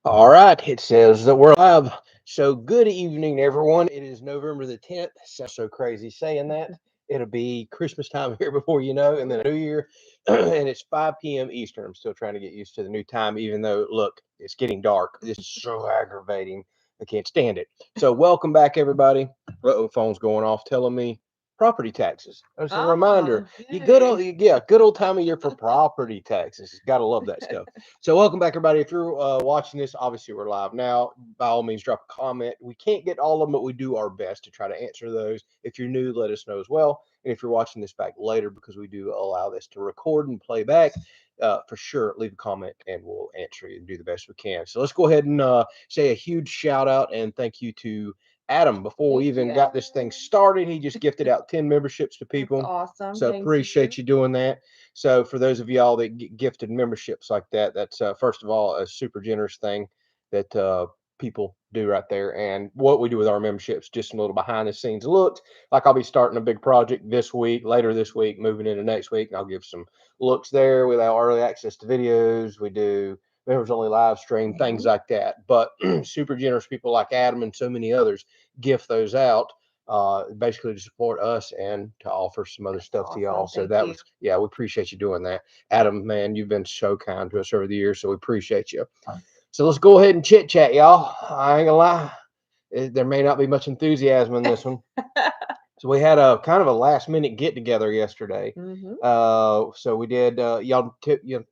All right, it says that we're live. So good evening, everyone. It is November the 10th. Sounds so crazy saying that. It'll be Christmas time here before you know, and then a New Year, and it's 5 p.m. Eastern. I'm still trying to get used to the new time, even though, look, it's getting dark. This is so aggravating. I can't stand it. So welcome back, everybody. Uh-oh, phone's going off telling me property taxes. That's a reminder. You good old, Yay. yeah, good old time of year for property taxes. Gotta love that stuff. So welcome back, everybody. If you're watching this, obviously we're live now. By all means, drop a comment. We can't get all of them, but we do our best to try to answer those. If you're new, let us know as well. And if you're watching this back later, because we do allow this to record and play back, for sure, leave a comment and we'll answer you and do the best we can. So let's go ahead and say a huge shout out and thank you to Adam. Before we Thank even you. got this thing started, he just gifted out 10 memberships to That's people. awesome. So Thank appreciate you doing that. So for those of y'all that get gifted memberships like that, that's first of all a super generous thing that people do right there. And what we do with our memberships, just a little behind the scenes looks. Like I'll be starting a big project this week, later this week, moving into next week, and I'll give some looks there. We allow early access to videos. We do members only live stream, things like that. But super generous people like Adam and so many others gift those out basically to support us and to offer some other That's stuff to y'all. awesome. So Thank that you. was, yeah, we appreciate you doing that. Adam, man, you've been so kind to us over the years. So we appreciate you. So let's go ahead and chit chat, y'all. I ain't gonna lie. There may not be much enthusiasm in this one. So we had a kind of a last minute get together yesterday. hmm So we did. A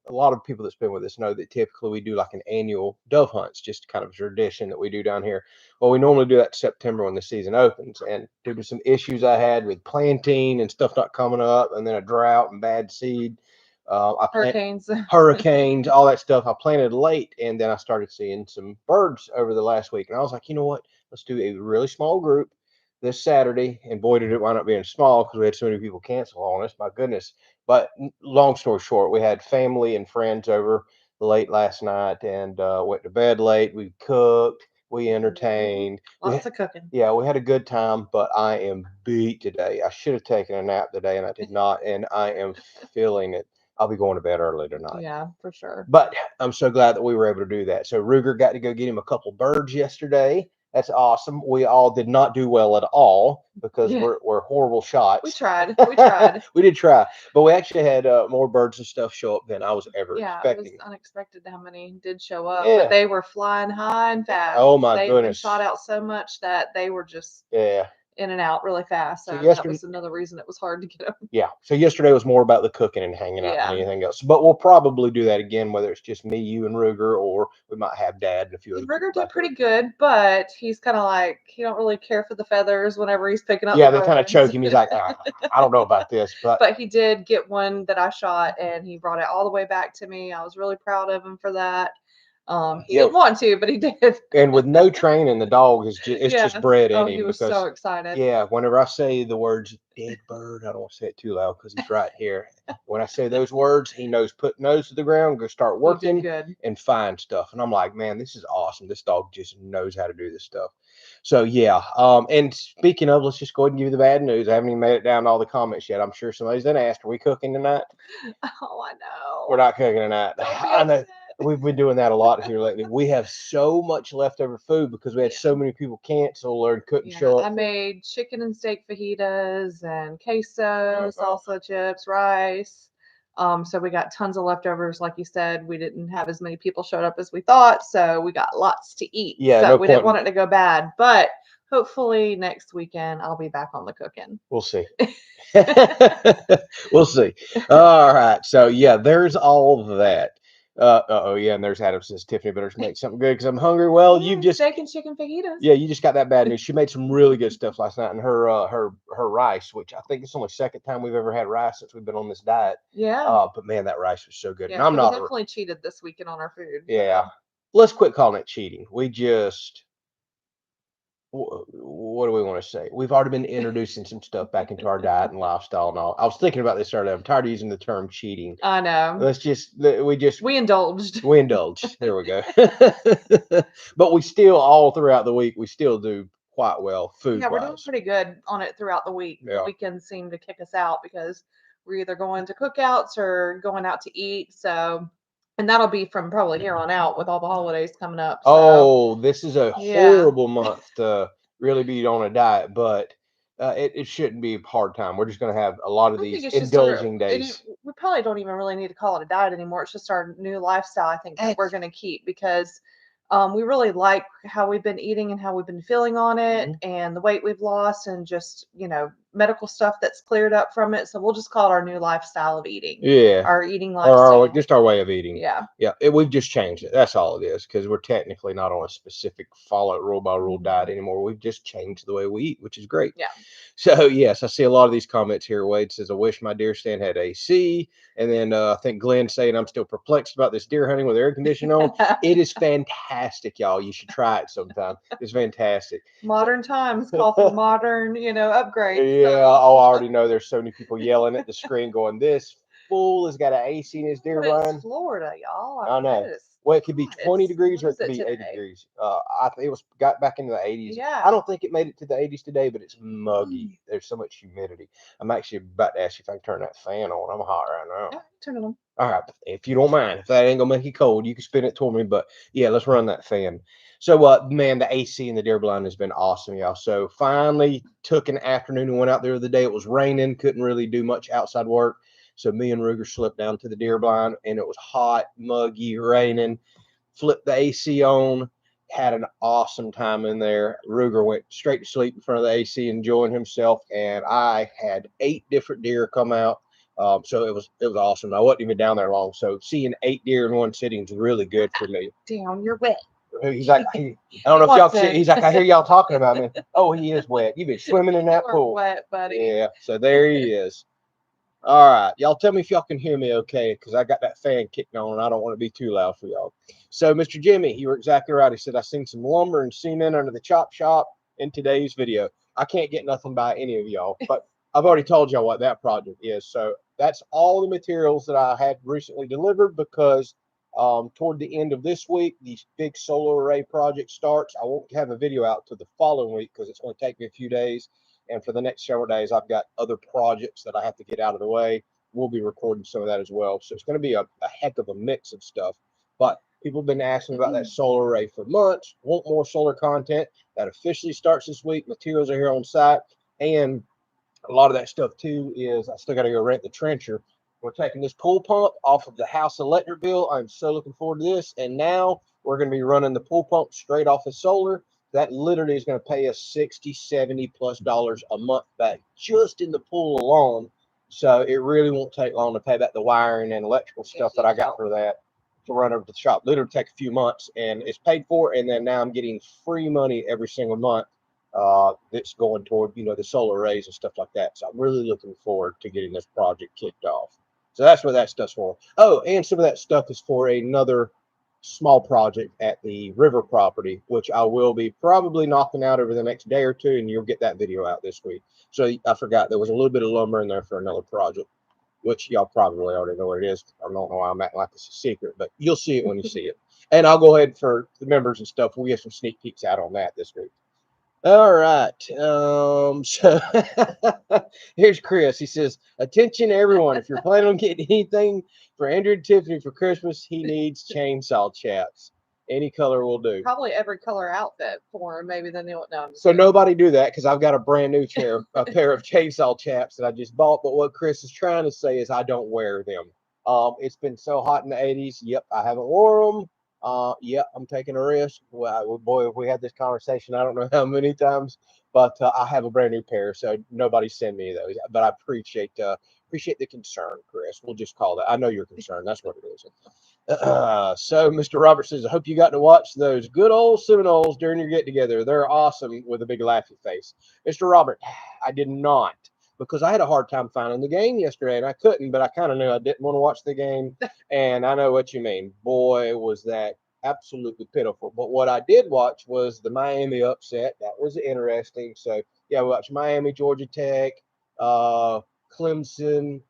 lot of people that's been with us know that typically we do like an annual dove hunts, just kind of a tradition that we do down here. Well, we normally do that in September when the season opens, and due to some issues I had with planting and stuff not coming up, and then a drought and bad seed, I plant Hurricanes. hurricanes, all that stuff. I planted late, and then I started seeing some birds over the last week, and I was like, you know what? Let's do a really small group this Saturday, and boy, did it wind up being small because we had so many people cancel on us. My goodness! But long story short, we had family and friends over late last night and went to bed late. We cooked, we Mhm. entertained. Lots of cooking. Yeah, we had a good time, but I am beat today. I should have taken a nap today, and I did not, and I am feeling it. I'll be going to bed early tonight. Yeah, for sure. But I'm so glad that we were able to do that. So Ruger got to go get him a couple birds yesterday. That's awesome. We all did not do well at all because Yeah, we're horrible we shots. tried. We tried. We did try, but we actually had more birds and stuff show up than I was ever Yeah, it was expecting. unexpected how many did show up, but Yeah. they were flying high and fast. Oh my They had been shot goodness. out so much that they were just Yeah. in and out really fast. So So that yesterday, was another reason it was hard to get them. yeah. So yesterday was more about the cooking and hanging out than Yeah. anything else. But we'll probably do that again, whether it's just me, you, and Ruger, or we might have Dad and a few other people Rigger did back over. pretty good, but he's kind of like he don't really care for the feathers whenever he's picking up Yeah, the they kind of choke birds. him. He's like, I don't know about this, but But he did get one that I shot, and he brought it all the way back to me. I was really proud of him for that. He yeah. didn't want to, but he did. And with no training, the dog is just it's just Yeah. bred in Oh, he him was so because excited. yeah, whenever I say the words dead bird, I don't want to say it too loud because he's right here. When I say those words, he knows put nose to the ground, go start He did working good. and find stuff. And I'm like, man, this is awesome. This dog just knows how to do this stuff. So yeah. And speaking of, let's just go ahead and give you the bad news. I haven't even made it down to all the comments yet. I'm sure somebody's done asked, are we cooking tonight? Oh, I We're know. not cooking tonight. Don't be I know upset. we've been doing that a lot here lately. We have so much leftover food because we had Yeah. so many people cancel or couldn't Yeah, show I up. made chicken and steak fajitas and queso, Uh-uh. salsa chips, rice. So we got tons of leftovers. Like you said, we didn't have as many people showed up as we thought, so we got lots to eat. Yeah, So no we didn't point. want it to go bad, but hopefully next weekend I'll be back on the cooking. We'll see. We'll see. All right. So yeah, there's all of that. Oh yeah, and there's Adam says Tiffany better make something good because I'm hungry. Well, you've Yeah, just steak and chicken fajitas. yeah, you just got that bad news. She made some really good stuff last night, and her rice, which I think it's only second time we've ever had rice since we've been on this diet. Yeah, But man, that rice was so good. And yeah, I'm so we not. definitely cheated this weekend on our food. Yeah. So Let's quit calling it cheating. We just what do we want to say? We've already been introducing some stuff back into our diet and lifestyle and all. I was thinking about this earlier. I'm tired of using the term cheating. I know Let's just we indulged. we indulge. There we go. But we still all throughout the week we still do quite well food Yeah, we're doing wise. pretty good on it throughout the week. The Yeah. weekends seem to kick us out because we're either going to cookouts or going out to eat. So And that'll be from probably here on out with all the holidays coming up. So Oh, this is a yeah. horrible month to really be on a diet, but it shouldn't be a hard time. We're just going to have a lot of I think these it's just indulging days. we probably don't even really need to call it a diet anymore. It's just our new lifestyle, I think, that we're going to keep because we really like how we've been eating and how we've been feeling on it and the weight we've lost and just, medical stuff that's cleared up from it. So we'll just call it our new lifestyle of eating. Yeah. Our eating Or lifestyle. just our way of eating. Yeah. Yeah. We've just changed it. That's all it is, because we're technically not on a specific follow rule by rule diet anymore. We've just changed the way we eat, which is great. Yeah. So yes, I see a lot of these comments here. Wade says, "I wish my deer stand had AC." And then I think Glenn saying, "I'm still perplexed about this deer hunting with air conditioning on." It is fantastic, y'all. You should try it sometime. It's fantastic. Modern times call for modern, upgrades. Yeah. So. Oh, I already know. There's so many people yelling at the screen, going, "This fool has got an AC in his deer But blind." it's Florida, y'all. I know. It's Well, it could be hot. 20 degrees or What it is could it be 80 today? degrees. I think it was got back into the 80s. Yeah. I don't think it made it to the 80s today, but it's muggy. There's so much humidity. I'm actually about to ask you if I can turn that fan on. I'm hot right now. Yeah, turn it on. All right, if you don't mind, if that ain't gonna make you cold, you can spin it toward me. But yeah, let's run that fan. So, man, the AC in the deer blind has been awesome, y'all. So finally took an afternoon and went out there the day. It was raining, couldn't really do much outside work. So me and Ruger slipped down to the deer blind, and it was hot, muggy, raining. Flipped the AC on, had an awesome time in there. Ruger went straight to sleep in front of the AC, enjoying himself, and I had 8 different deer come out. So it was awesome. I wasn't even down there long, so seeing 8 deer in one sitting is really good for me. Damn, you're wet. He's like, I don't know if y'all see. He's like, I hear y'all talking about me. Oh, he is wet. You've been swimming in that pool. Wet, buddy. Yeah. So there he is. All right, y'all tell me if y'all can hear me okay, because I got that fan kicking on and I don't want to be too loud for y'all. So, Mr. Jimmy, you were exactly right. He said, I seen some lumber and cement under the chop shop in today's video. I can't get nothing by any of y'all, but I've already told y'all what that project is. So that's all the materials that I had recently delivered, because toward the end of this week, the big solar array project starts. I won't have a video out to the following week because it's going to take me a few days. And for the next several days, I've got other projects that I have to get out of the way. We'll be recording some of that as well. So it's going to be a heck of a mix of stuff. But people have been asking about that solar array for months, want more solar content. That officially starts this week. Materials are here on site. And a lot of that stuff, too, is I still got to go rent the trencher. We're taking this pool pump off of the house electric bill. I'm so looking forward to this. And now we're going to be running the pool pump straight off of solar. That literally is going to pay us 60, 70 plus dollars a month back just in the pool alone. So it really won't take long to pay back the wiring and electrical stuff that I got for that to run over to the shop. Literally take a few months, and it's paid for. And then now I'm getting free money every single month that's going toward, the solar arrays and stuff like that. So I'm really looking forward to getting this project kicked off. So that's what that stuff's for. Oh, and some of that stuff is for another small project at the river property, which I will be probably knocking out over the next day or two, and you'll get that video out this week. So I forgot there was a little bit of lumber in there for another project, which y'all probably already know what it is. I don't know why I'm acting like it's a secret, but you'll see it when you see it. And I'll go ahead for the members and stuff. We'll get some sneak peeks out on that this week. All right. So here's Chris. He says, "Attention, everyone! If you're planning on getting anything for Andrew and Tiffany for Christmas, he needs chainsaw chaps. Any color will do." Probably every color outfit for him. Maybe then they'll know. So nobody do that, because I've got a brand new pair of chainsaw chaps that I just bought. But what Chris is trying to say is I don't wear them. It's been so hot in the 80s. Yep, I haven't worn them. Yeah, I'm taking a risk. Well, boy, if we had this conversation, I don't know how many times, but I have a brand new pair, so nobody send me those. But I appreciate the concern, Chris. We'll just call that. I know you're concerned. That's what it is. So Mr. Robert says, I hope you got to watch those good old Seminoles during your get together. They're awesome, with a big laughy face. Mr. Robert, I did not, because I had a hard time finding the game yesterday, and I couldn't, but I kind of knew I didn't want to watch the game. And I know what you mean. Boy, was that absolutely pitiful. But what I did watch was the Miami upset. That was interesting. So yeah, we watched Miami, Georgia Tech, Clemson.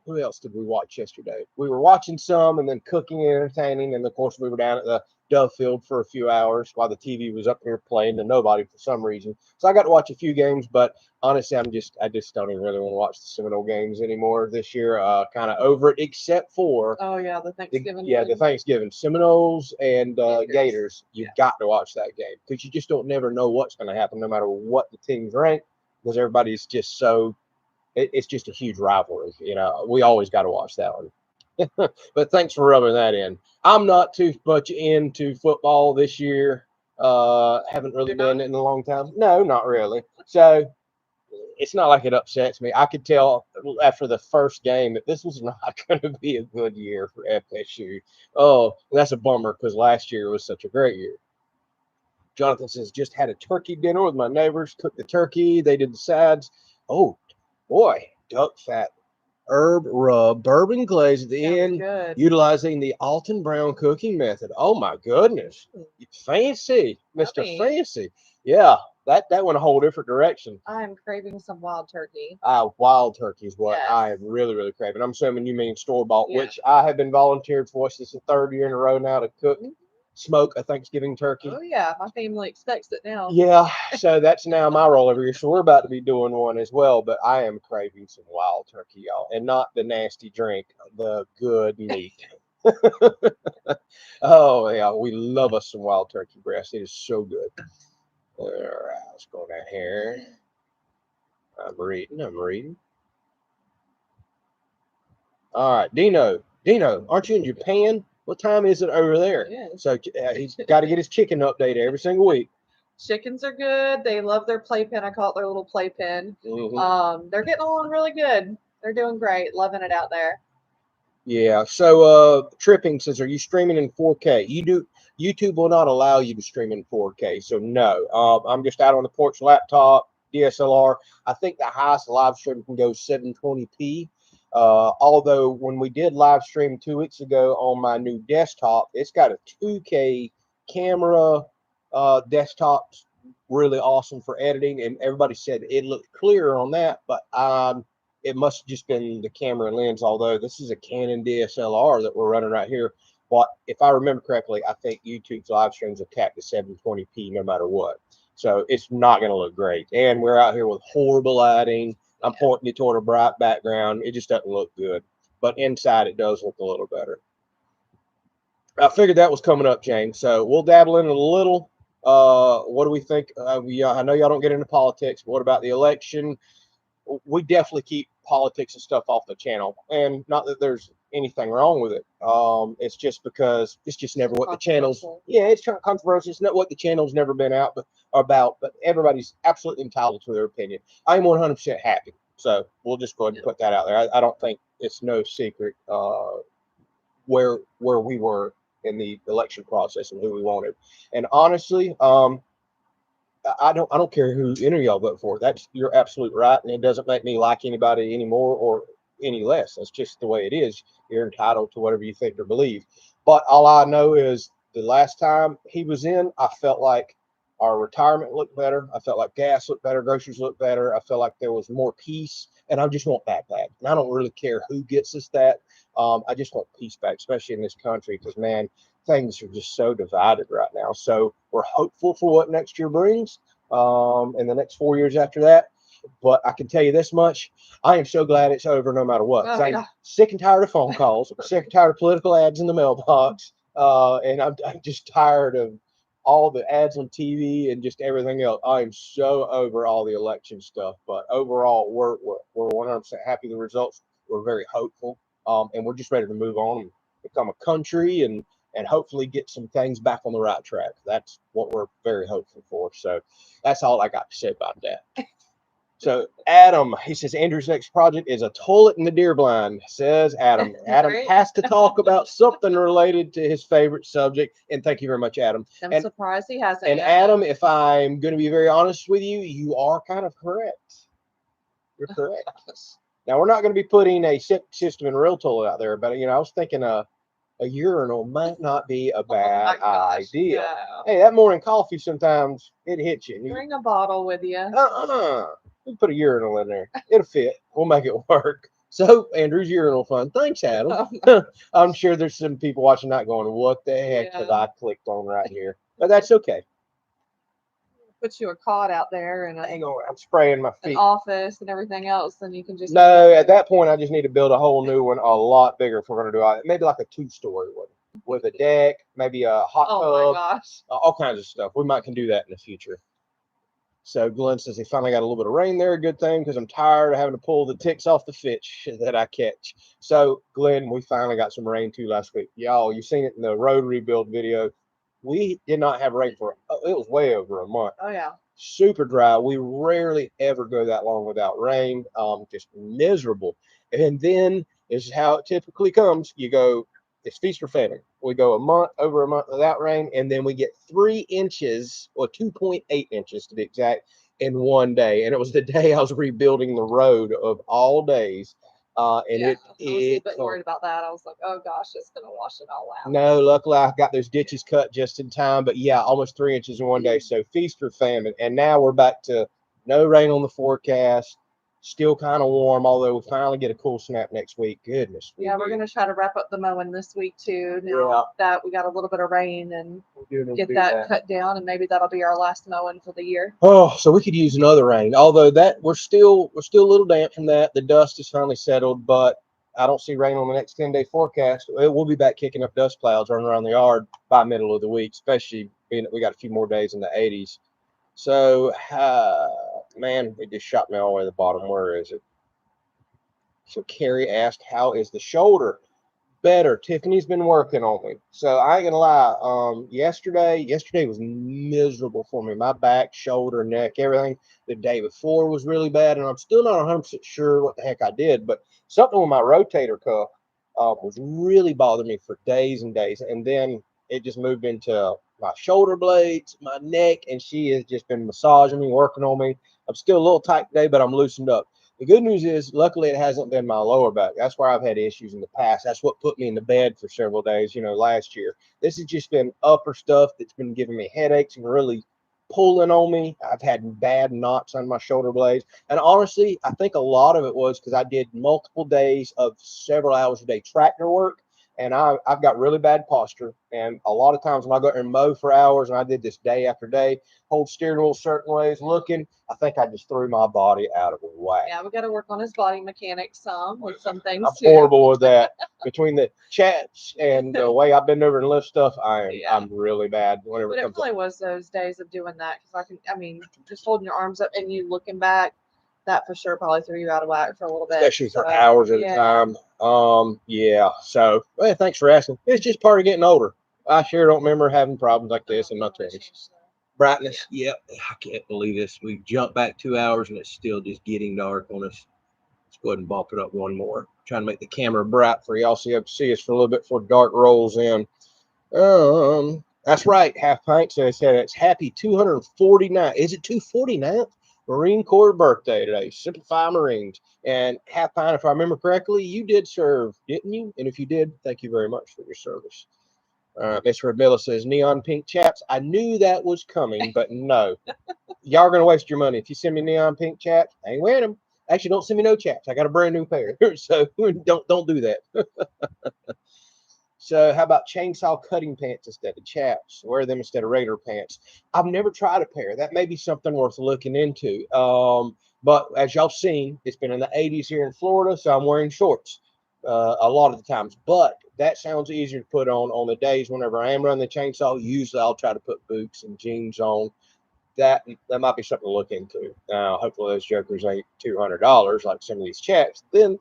Who else did we watch yesterday? We were watching some, and then cooking and entertaining, and of course we were down at the Dove Field for a few hours while the TV was up here playing to nobody for some reason. So I got to watch a few games, but honestly, I just don't even really want to watch the Seminole games anymore this year. Kind of over it, except for Oh yeah, the Thanksgiving. the Thanksgiving Seminoles and Gators. You've Yeah. got to watch that game because you just don't never know what's going to happen, no matter what the team's ranked, because everybody's just so. It's just a huge rivalry. You know, we always got to watch that one. But thanks for rubbing that in. I'm not too much into football this year. Haven't really You're been not? in a long time. No, not really. So it's not like it upsets me. I could tell after the first game that this was not going to be a good year for FSU. Oh, that's a bummer because last year was such a great year. Jonathan says, just had a turkey dinner with my neighbors, cooked the turkey, they did the sides. Oh, boy, duck fat herb rub, bourbon glaze at the Sounds end, good. utilizing the Alton Brown cooking method. Oh my goodness, fancy, Mr. Yummy. Fancy. Yeah, that went a whole different direction. I'm craving some wild turkey. Wild turkey is what Yes. I am really, really craving. I'm assuming you mean store bought, Yeah. which I have been volunteered for. This is the third year in a row now to cook, smoke a Thanksgiving turkey. Oh yeah, my family expects it now. Yeah, so that's now my role every year. So we're about to be doing one as well, but I am craving some wild turkey, y'all, and not the nasty drink, the good meat. Oh yeah, we love us some wild turkey breast. It is so good. All right, let's go down here. I'm reading. All right, Dino, aren't you in Japan? What time is it over there? Yeah. So he's got to get his chicken update every single week. Chickens are good. They love their playpen. I call it their little playpen. Mm-hmm. They're getting along really good. They're doing great. Loving it out there. Yeah. So Tripping says, are you streaming in 4K? YouTube will not allow you to stream in 4K. So no. I'm just out on the porch laptop, DSLR. I think the highest live stream can go 720p. Although when we did live stream 2 weeks ago on my new desktop, it's got a 2K camera. Desktop's really awesome for editing, and everybody said it looked clearer on that. But it must have just been the camera and lens, although this is a Canon DSLR that we're running right here. But if I remember correctly, I think YouTube's live streams are capped to 720p no matter what. So it's not going to look great. And we're out here with horrible lighting. I'm pointing it toward a bright background. It just doesn't look good. But inside, it does look a little better. I figured that was coming up, James. So we'll dabble in it a little. What do we think? I know y'all don't get into politics. But what about the election? We definitely keep politics and stuff off the channel, and not that there's anything wrong with it. It's just because it's just never what the channels. Yeah, it's controversial. It's not what the channel's never been out about. But everybody's absolutely entitled to their opinion. I'm 100% happy, so we'll just go ahead and put that out there. I don't think it's no secret where we were in the election process and who we wanted. And honestly, I don't care who any of y'all vote for. That's you're absolutely right, and it doesn't make me like anybody any more or any less. That's just the way it is. You're entitled to whatever you think or believe. But all I know is the last time he was in, I felt like our retirement looked better. I felt like gas looked better, groceries looked better. I felt like there was more peace, and I just want that back. And I don't really care who gets us that. I just want peace back, especially in this country, because man, things are just so divided right now. So we're hopeful for what next year brings, and the next 4 years after that. But I can tell you this much: I am so glad it's over, no matter what. I'm sick and tired of phone calls. I'm sick and tired of political ads in the mailbox, and I'm just tired of all the ads on TV and just everything else. I am so over all the election stuff. But overall, we're 100% happy with the results. We're very hopeful, and we're just ready to move on and become a country and hopefully get some things back on the right track. That's what we're very hopeful for. So that's all I got to say about that. So Adam, he says Andrew's next project is a toilet in the deer blind, says Adam. Adam has to talk about something related to his favorite subject. And thank you very much, Adam. I'm surprised he hasn't. And Adam, if I'm going to be very honest with you, you are kind of correct. You're correct. Now, we're not going to be putting a septic system and real toilet out there, but, I was thinking a urinal might not be a bad idea. No. Hey, that morning coffee, sometimes it hits you. Bring a bottle with you. We put a urinal in there. It'll fit. We'll make it work. So Andrew's urinal fun. Thanks, Adam. I'm sure there's some people watching that going, "What the heck have I clicked on right here?" But that's okay. Put you a cot out there and Hang on, I'm spraying my feet. an office and everything else, then you can just. No, at that point, I just need to build a whole new one, a lot bigger if we're going to do it. Maybe like a 2-story one with a deck, maybe a hot tub. Oh my gosh. All kinds of stuff. We might can do that in the future. So Glenn says he finally got a little bit of rain there. Good thing, because I'm tired of having to pull the ticks off the fish that I catch. So Glenn, we finally got some rain too last week. Y'all, you seen it in the road rebuild video. We did not have rain for, it was way over a month. Oh yeah. Super dry. We rarely ever go that long without rain. Just miserable. And then this is how it typically comes. You go, it's feast or famine. We go over a month without rain, and then we get 3 inches, or 2.8 inches to be exact, in one day. And it was the day I was rebuilding the road of all days. And yeah, it, I was a little bit worried about that. I was like, oh gosh, it's gonna wash it all out. No, luckily I got those ditches cut just in time. But yeah, almost 3 inches in one day. So feast or famine. And now we're back to no rain on the forecast. Still kind of warm, although we finally get a cool snap next week. Goodness. Yeah, we're gonna try to wrap up the mowing this week too. Now that we got a little bit of rain and get that cut down, and maybe that'll be our last mowing for the year. Oh, so we could use another rain. Although that we're still a little damp from that. The dust is finally settled, but I don't see rain on the next 10-day forecast. We'll be back kicking up dust clouds running around the yard by middle of the week, especially being that we got a few more days in the 80s. So, man, it just shot me all the way to the bottom. Where is it? So Carrie asked, how is the shoulder? Better. Tiffany's been working on me. So I ain't gonna lie. Yesterday was miserable for me. My back, shoulder, neck, everything. The day before was really bad, and I'm still not 100% sure what the heck I did. But something with my rotator cuff was really bothering me for days and days, and then it just moved into my shoulder blades, my neck, and she has just been massaging me, working on me. I'm still a little tight today, but I'm loosened up. The good news is, luckily, it hasn't been my lower back. That's where I've had issues in the past. That's what put me in the bed for several days, last year. This has just been upper stuff that's been giving me headaches and really pulling on me. I've had bad knots on my shoulder blades. And honestly, I think a lot of it was because I did multiple days of several hours a day tractor work. And I've got really bad posture. And a lot of times when I go there and mow for hours, and I did this day after day, hold steering wheel certain ways, looking, I think I just threw my body out of whack. Yeah, we got to work on his body mechanics with some things. I'm horrible with that. Between the chats and the way I bend over and lift stuff, I'm really bad whenever but it comes. It probably was those days of doing that, because just holding your arms up and you looking back, that for sure probably threw you out of whack for a little bit, especially for hours at a time. Yeah. So, well, thanks for asking. It's just part of getting older. I sure don't remember having problems like this in my 20s. Brightness. Yep. I can't believe this. We jumped back 2 hours and it's still just getting dark on us. Let's go ahead and bump it up one more. Trying to make the camera bright for y'all so you have to see us for a little bit before dark rolls in. That's right. Half Pint says it's happy 249. Is it 249th? Marine Corps birthday today. Simplify Marines. And Half Pint, if I remember correctly, you did serve, didn't you? And if you did, thank you very much for your service. Miss Rebella says, neon pink chaps. I knew that was coming, but no. Y'all are going to waste your money. If you send me neon pink chaps, I ain't wearing them. Actually, don't send me no chaps. I got a brand new pair. So don't do that. So how about chainsaw cutting pants instead of chaps? Wear them instead of regular pants. I've never tried a pair. That may be something worth looking into. But as y'all seen, it's been in the 80s here in Florida, so I'm wearing shorts a lot of the times. But that sounds easier to put on the days whenever I am running the chainsaw. Usually I'll try to put boots and jeans on. That might be something to look into. Now, hopefully those jokers ain't $200 like some of these chaps. Then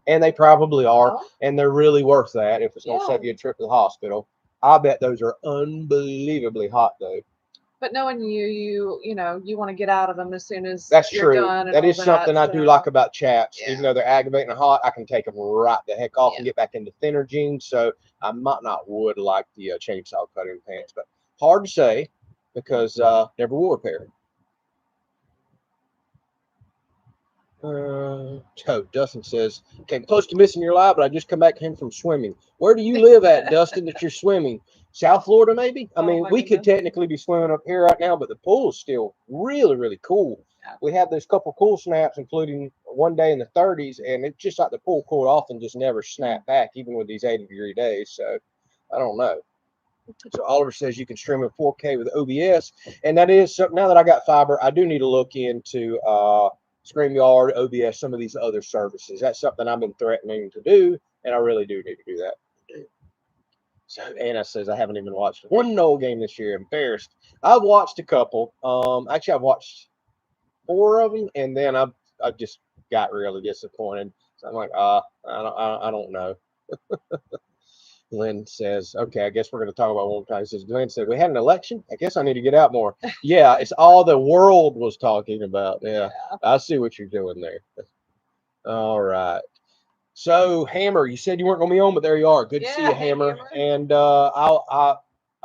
and they probably are, and they're really worth that if it's going to save you a trip to the hospital. I bet those are unbelievably hot, though. But knowing you want to get out of them as soon as that's you're true. done. That is something I do like about chaps. Even though they're aggravating and hot, I can take them right the heck off and get back into thinner jeans. So I would like the chainsaw cutting pants, but hard to say because never wore a pair. Dustin says, came close to missing your live, but I just come back in from swimming. Where do you live at, Dustin, that you're swimming? South Florida, maybe? I mean, we could technically be swimming up here right now, but the pool is still really, really cool. We had those couple cool snaps, including one day in the 30s, and it's just like the pool cooled off and just never snapped back, even with these 80-degree days. So I don't know. So Oliver says you can stream in 4K with OBS, and that is something. Now that I got fiber, I do need to look into StreamYard, OBS, some of these other services. That's something I've been threatening to do, and I really do need to do that. So Anna says I haven't even watched one Noel game this year. Embarrassed. I've watched a couple. Actually, I've watched 4 of them, and then I just got really disappointed. So I'm like, I don't know. Glenn says, okay, I guess we're going to talk about one more time. He says, Glenn said, we had an election. I guess I need to get out more. Yeah, it's all the world was talking about. Yeah, I see what you're doing there. All right. So, Hammer, you said you weren't going to be on, but there you are. Good to see you, Hammer. And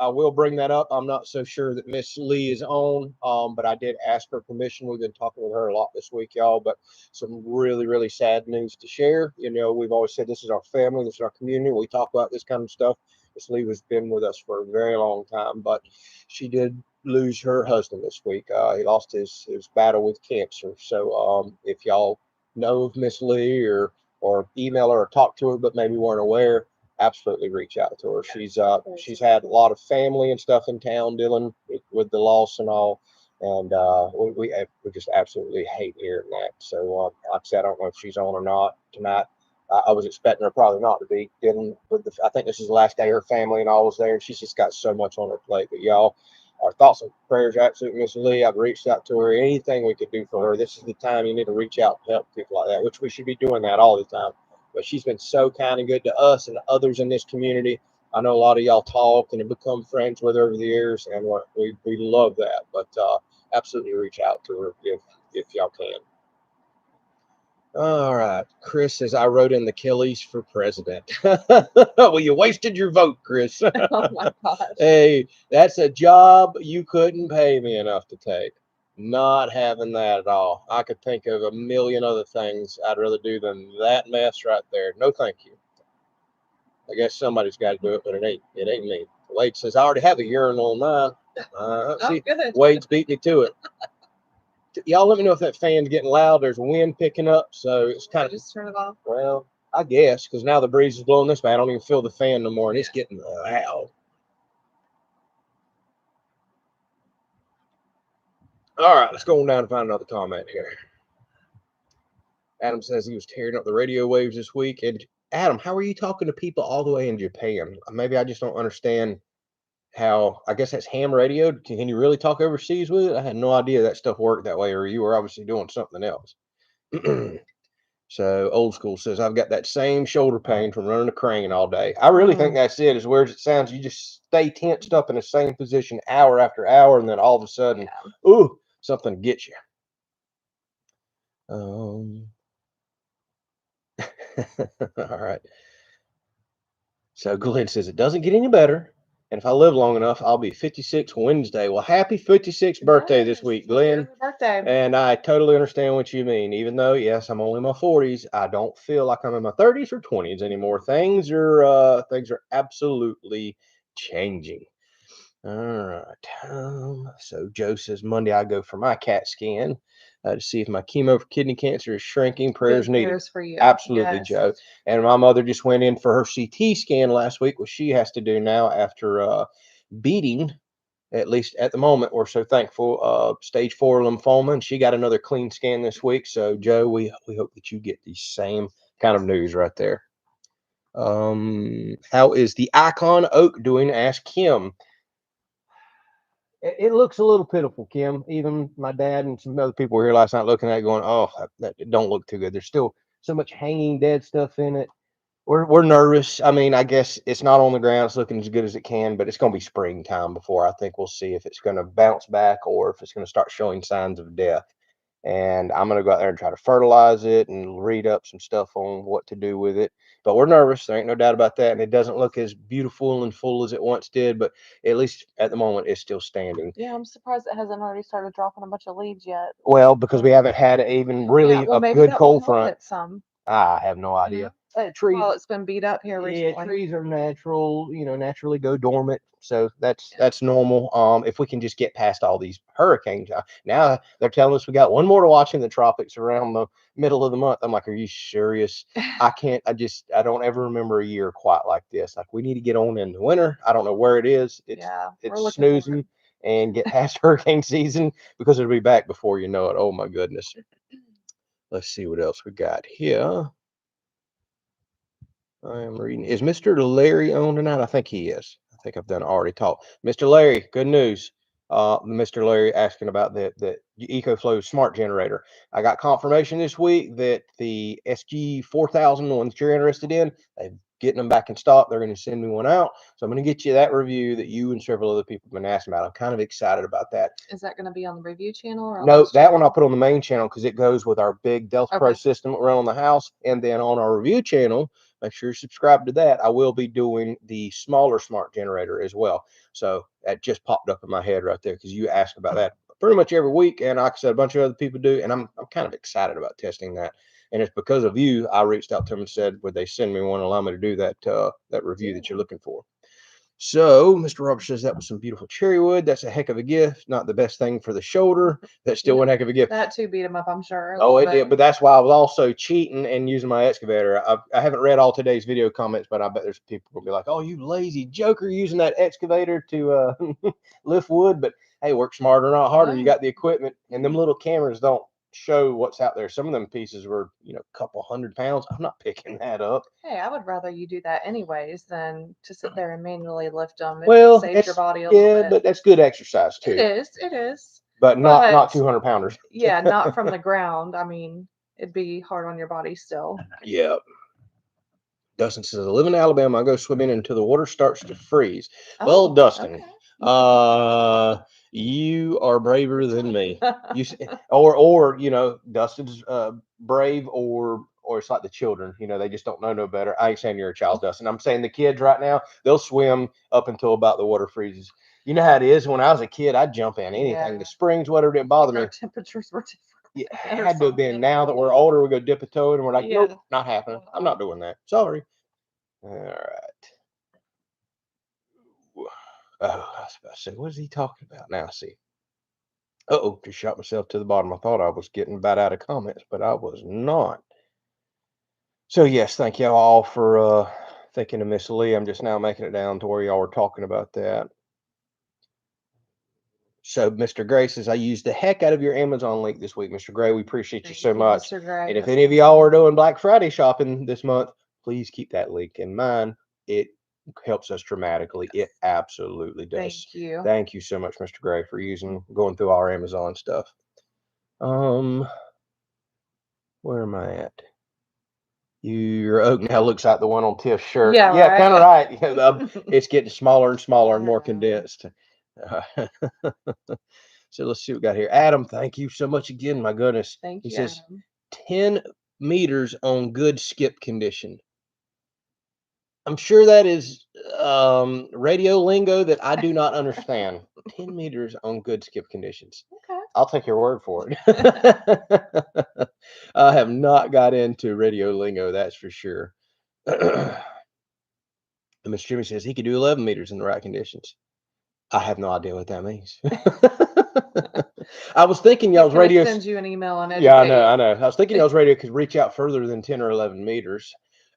I will bring that up. I'm not so sure that Miss Lee is on, but I did ask her permission. We've been talking with her a lot this week, y'all. But some really, really sad news to share. You know, we've always said this is our family, this is our community. We talk about this kind of stuff. Miss Lee has been with us for a very long time, but she did lose her husband this week. He lost his battle with cancer. So, if y'all know of Miss Lee or email her or talk to her, but maybe weren't aware, absolutely reach out to her. She's had a lot of family and stuff in town dealing with the loss and all, and we just absolutely hate hearing that. So like I said, I don't know if she's on or not tonight. I was expecting her probably not to be dealing with I think this is the last day her family and all was there, and she's just got so much on her plate. But y'all, our thoughts and prayers are absolutely Miss Lee. I've reached out to her. Anything we could do for her. This is the time you need to reach out to help people like that, which we should be doing that all the time. But she's been so kind and good to us and others in this community. I know a lot of y'all talk and have become friends with her over the years, and we love that. But absolutely reach out to her if y'all can. All right. Chris says, I wrote in the Kelleys for president. Well, you wasted your vote, Chris. Oh my gosh. Hey, that's a job you couldn't pay me enough to take. Not having that at all. I could think of a million other things I'd rather do than that mess right there. No, thank you. I guess somebody's got to do it, but it ain't me. Wade says, I already have a urinal in mine. See, good. Wade's beat me to it. Y'all let me know if that fan's getting loud. There's wind picking up, so it's kind of just turn it off. Well, I guess because now the breeze is blowing this way. I don't even feel the fan no more, and it's getting loud. All right, let's go on down and find another comment here. Adam says he was tearing up the radio waves this week. And Adam, how are you talking to people all the way in Japan? Maybe I just don't understand how. I guess that's ham radio. Can you really talk overseas with it? I had no idea that stuff worked that way, or you were obviously doing something else. So old school says I've got that same shoulder pain from running a crane all day. I really think that's it. As weird as it sounds, you just stay tensed up in the same position hour after hour, and then all of a sudden, ooh, something gets you. All right. So Glenn says it doesn't get any better, and if I live long enough, I'll be 56 Wednesday. Well, happy 56th birthday this week, Glenn. Birthday. And I totally understand what you mean. Even though, yes, I'm only in my 40s, I don't feel like I'm in my 30s or 20s anymore. Things are absolutely changing. All right. So Joe says Monday I go for my CAT scan to see if my chemo for kidney cancer is shrinking. Prayers needed. Prayers for you. Absolutely, Yes. Joe. And my mother just went in for her CT scan last week, which she has to do now after beating. At least at the moment, we're so thankful. Stage 4 lymphoma, and she got another clean scan this week. So, Joe, we hope that you get the same kind of news right there. How is the icon oak doing? Asked Kim. It looks a little pitiful, Kim. Even my dad and some other people were here last night looking at it, going, "Oh, that don't look too good." There's still so much hanging dead stuff in it. We're nervous. I mean, I guess it's not on the ground. It's looking as good as it can, but it's going to be springtime before I think we'll see if it's going to bounce back or if it's going to start showing signs of death. And I'm going to go out there and try to fertilize it and read up some stuff on what to do with it. But we're nervous. There ain't no doubt about that. And it doesn't look as beautiful and full as it once did, but at least at the moment, it's still standing. Yeah, I'm surprised it hasn't already started dropping a bunch of leaves yet. Well, because we haven't had even really a good cold front. Some. I have no idea. trees. Well, it's been beat up here Yeah, recently. trees are natural, naturally go dormant. So that's normal. If we can just get past all these hurricanes. Now they're telling us we got one more to watch in the tropics around the middle of the month. I'm like, are you serious? I can't. I don't ever remember a year quite like this. Like we need to get on in the winter. I don't know where it is. It's Yeah, we're it's looking forward. snoozing and get past hurricane season because it'll be back before you know it. Oh my goodness. Let's see what else we got here. I am reading. Is Mr. Larry on tonight? I think he is. I think I've done already talked. Mr. Larry, good news. Mr. Larry asking about the EcoFlow smart generator. I got confirmation this week that the SG 4000 ones that you're interested in, they're getting them back in stock. They're going to send me one out. So I'm going to get you that review that you and several other people have been asking about. I'm kind of excited about that. Is that going to be on the review channel or on No, this that channel? one I'll put on the main channel because it goes with our big Delta Pro Okay. system that we run on the house. And then on our review channel, make sure you're subscribed to that. I will be doing the smaller smart generator as well. So that just popped up in my head right there because you ask about that pretty much every week. And like I said, a bunch of other people do. And I'm kind of excited about testing that. And it's because of you, I reached out to them and said, would they send me one and allow me to do that that review that you're looking for? So, Mr. Roberts says that was some beautiful cherry wood. That's a heck of a gift. Not the best thing for the shoulder. That's still one heck of a gift. That too beat him up, I'm sure. Oh, it did. But that's why I was also cheating and using my excavator. I haven't read all today's video comments, but I bet there's people will be like, "Oh, you lazy joker, using that excavator to lift wood." But hey, work smarter, not harder. You got the equipment, and them little cameras don't show what's out there. Some of them pieces were, a couple 100 pounds. I'm not picking that up. Hey, I would rather you do that anyways than to sit there and manually lift them. It Well, saves your body a yeah, little bit. but that's good exercise too. It is. But not 200 pounders. Yeah, not from the ground. I mean, it'd be hard on your body still. Yeah. Dustin says, I live in Alabama. I go swimming until the water starts to freeze. Well, Dustin, you are braver than me. Dustin's brave, or it's like the children. They just don't know no better. I ain't saying you're a child, Dustin. I'm saying the kids right now, they'll swim up until about the water freezes. You know how it is. When I was a kid, I'd jump in anything. The springs, whatever, didn't bother me. Our temperatures were different. Yeah, it had to have been. Now that we're older, we go dip a toe and we're like, nope, not happening. I'm not doing that. Sorry. All right. Oh, I was about to say, what is he talking about now? See. Uh-oh, just shot myself to the bottom. I thought I was getting about out of comments, but I was not. So yes, thank you all for thinking of Miss Lee. I'm just now making it down to where y'all were talking about that. So Mr. Gray says, I used the heck out of your Amazon link this week, Mr. Gray. We appreciate you so much. Mr. Gray, and if any of y'all are doing Black Friday shopping this month, please keep that link in mind. It helps us dramatically. It absolutely does. Thank you. Thank you so much, Mr. Gray, for going through our Amazon stuff. Where am I at? Your oak now looks like the one on Tiff's shirt. Yeah, right. Kind of right. It's getting smaller and smaller and more condensed. So let's see what we got here. Adam, thank you so much again. My goodness. Thank you. He says 10 meters on good skip condition. I'm sure that is radio lingo that I do not understand. 10 meters on good skip conditions. Okay. I'll take your word for it. I have not got into radio lingo, that's for sure. Mr. Jimmy says he could do 11 meters in the right conditions. I have no idea what that means. I was thinking y'all's radio send you an email and I know. I was thinking y'all's radio could reach out further than 10 or 11 meters.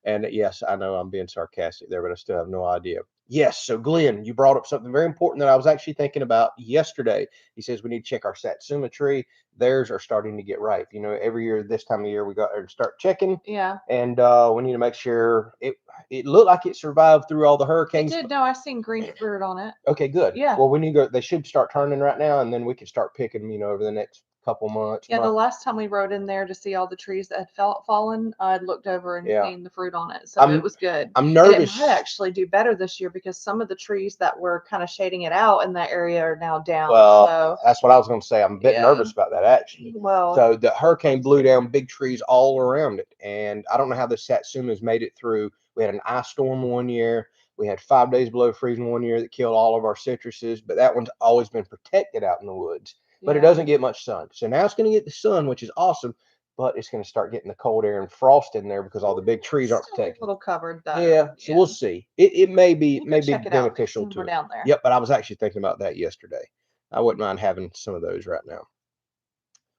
And yes, I know I'm being sarcastic there, but I still have no idea. Yes. So Glenn, you brought up something very important that I was actually thinking about yesterday. He says we need to check our Satsuma tree. Theirs are starting to get ripe. Every year this time of year we got to start checking. Yeah. And we need to make sure it looked like it survived through all the hurricanes. It did. No, I seen green fruit on it. Okay, good. Yeah. Well, we need to go. They should start turning right now, and then we can start picking them, over the next couple months. Yeah, the last time we rode in there to see all the trees that had fallen, I'd looked over and seen the fruit on it, so it was good. I'm nervous. And it might actually do better this year because some of the trees that were kind of shading it out in that area are now down. Well, so that's what I was going to say. I'm a bit nervous about that actually. Well, so the hurricane blew down big trees all around it, and I don't know how the Satsuma's made it through. We had an ice storm one year. We had 5 days below freezing one year that killed all of our citruses, but that one's always been protected out in the woods. But it doesn't get much sun. So now it's going to get the sun, which is awesome. but it's going to start getting the cold air and frost in there because all the big trees aren't Still a protected. little covered though. Yeah, so we'll see. It may be Check it beneficial out to we're it. down there. Yep, but I was actually thinking about that yesterday. I wouldn't mind having some of those right now.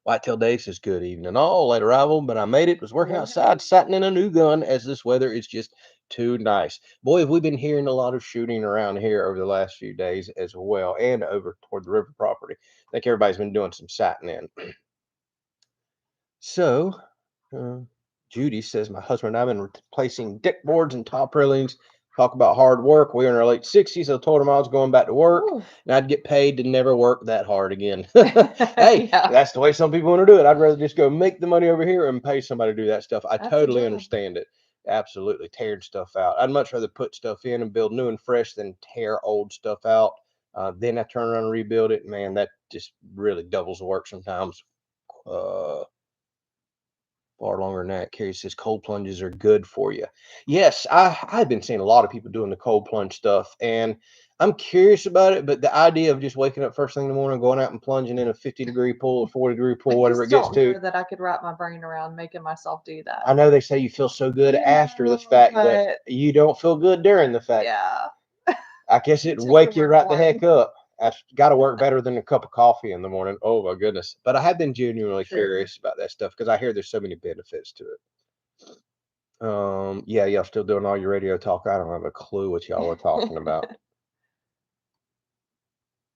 Whitetail Dave says, good evening all, late arrival, but I made it, was working outside, satin in a new gun as this weather is just too nice. Boy, have we been hearing a lot of shooting around here over the last few days as well, and over toward the river property. I think everybody's been doing some satin in. So, uh, Judy says, my husband and I have been replacing deck boards and top railings. Talk about hard work. We're in our late 60s. I told him I was going back to work and I'd get paid to never work that hard again. Hey, that's the way some people want to do it. I'd rather just go make the money over here and pay somebody to do that stuff. I totally understand it. Absolutely. Tearing stuff out. I'd much rather put stuff in and build new and fresh than tear old stuff out. Then I turn around and rebuild it. Man, that just really doubles the work sometimes. Far longer than that. Carrie says cold plunges are good for you. Yes, I've been seeing a lot of people doing the cold plunge stuff, and I'm curious about it. But the idea of just waking up first thing in the morning, going out and plunging in a 50-degree pool or 40-degree pool, whatever it gets to, that I could wrap my brain around making myself do that. I know they say you feel so good after the fact, but you don't feel good during the fact. Yeah. I guess it'd wake you right the heck up. That's got to work better than a cup of coffee in the morning. Oh my goodness. But I have been genuinely curious about that stuff because I hear there's so many benefits to it. Yeah, y'all still doing all your radio talk. I don't have a clue what y'all are talking about.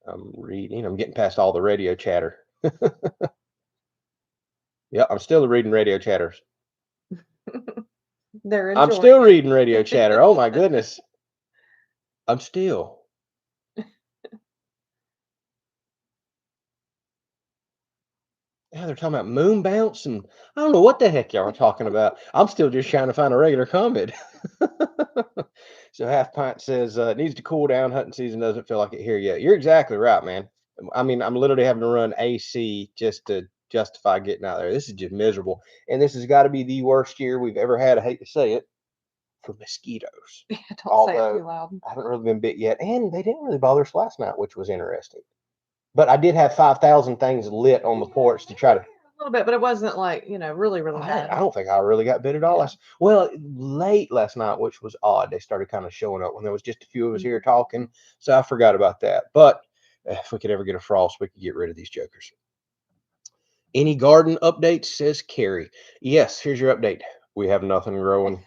I'm reading. I'm getting past all the radio chatter. Yeah, I'm still reading radio chatters. I'm still reading radio chatter. Oh my goodness. I'm still. Yeah, they're talking about moon bounce, and I don't know what the heck y'all are talking about. I'm still just trying to find a regular comment. So Half Pint says it needs to cool down. Hunting season doesn't feel like it here yet. You're exactly right, man. I mean, I'm literally having to run AC just to justify getting out there. This is just miserable, and this has got to be the worst year we've ever had. I hate to say it, for mosquitoes. Yeah, don't say it too loud. I haven't really been bit yet, and they didn't really bother us last night, which was interesting. But I did have 5,000 things lit on the porch to try to. A little bit, but it wasn't like, really, really bad. I don't think I really got bit at all. Well, late last night, which was odd. They started kind of showing up when there was just a few of us here talking. So I forgot about that. But if we could ever get a frost, we could get rid of these jokers. Any garden updates, says Carrie. Yes, here's your update. We have nothing growing.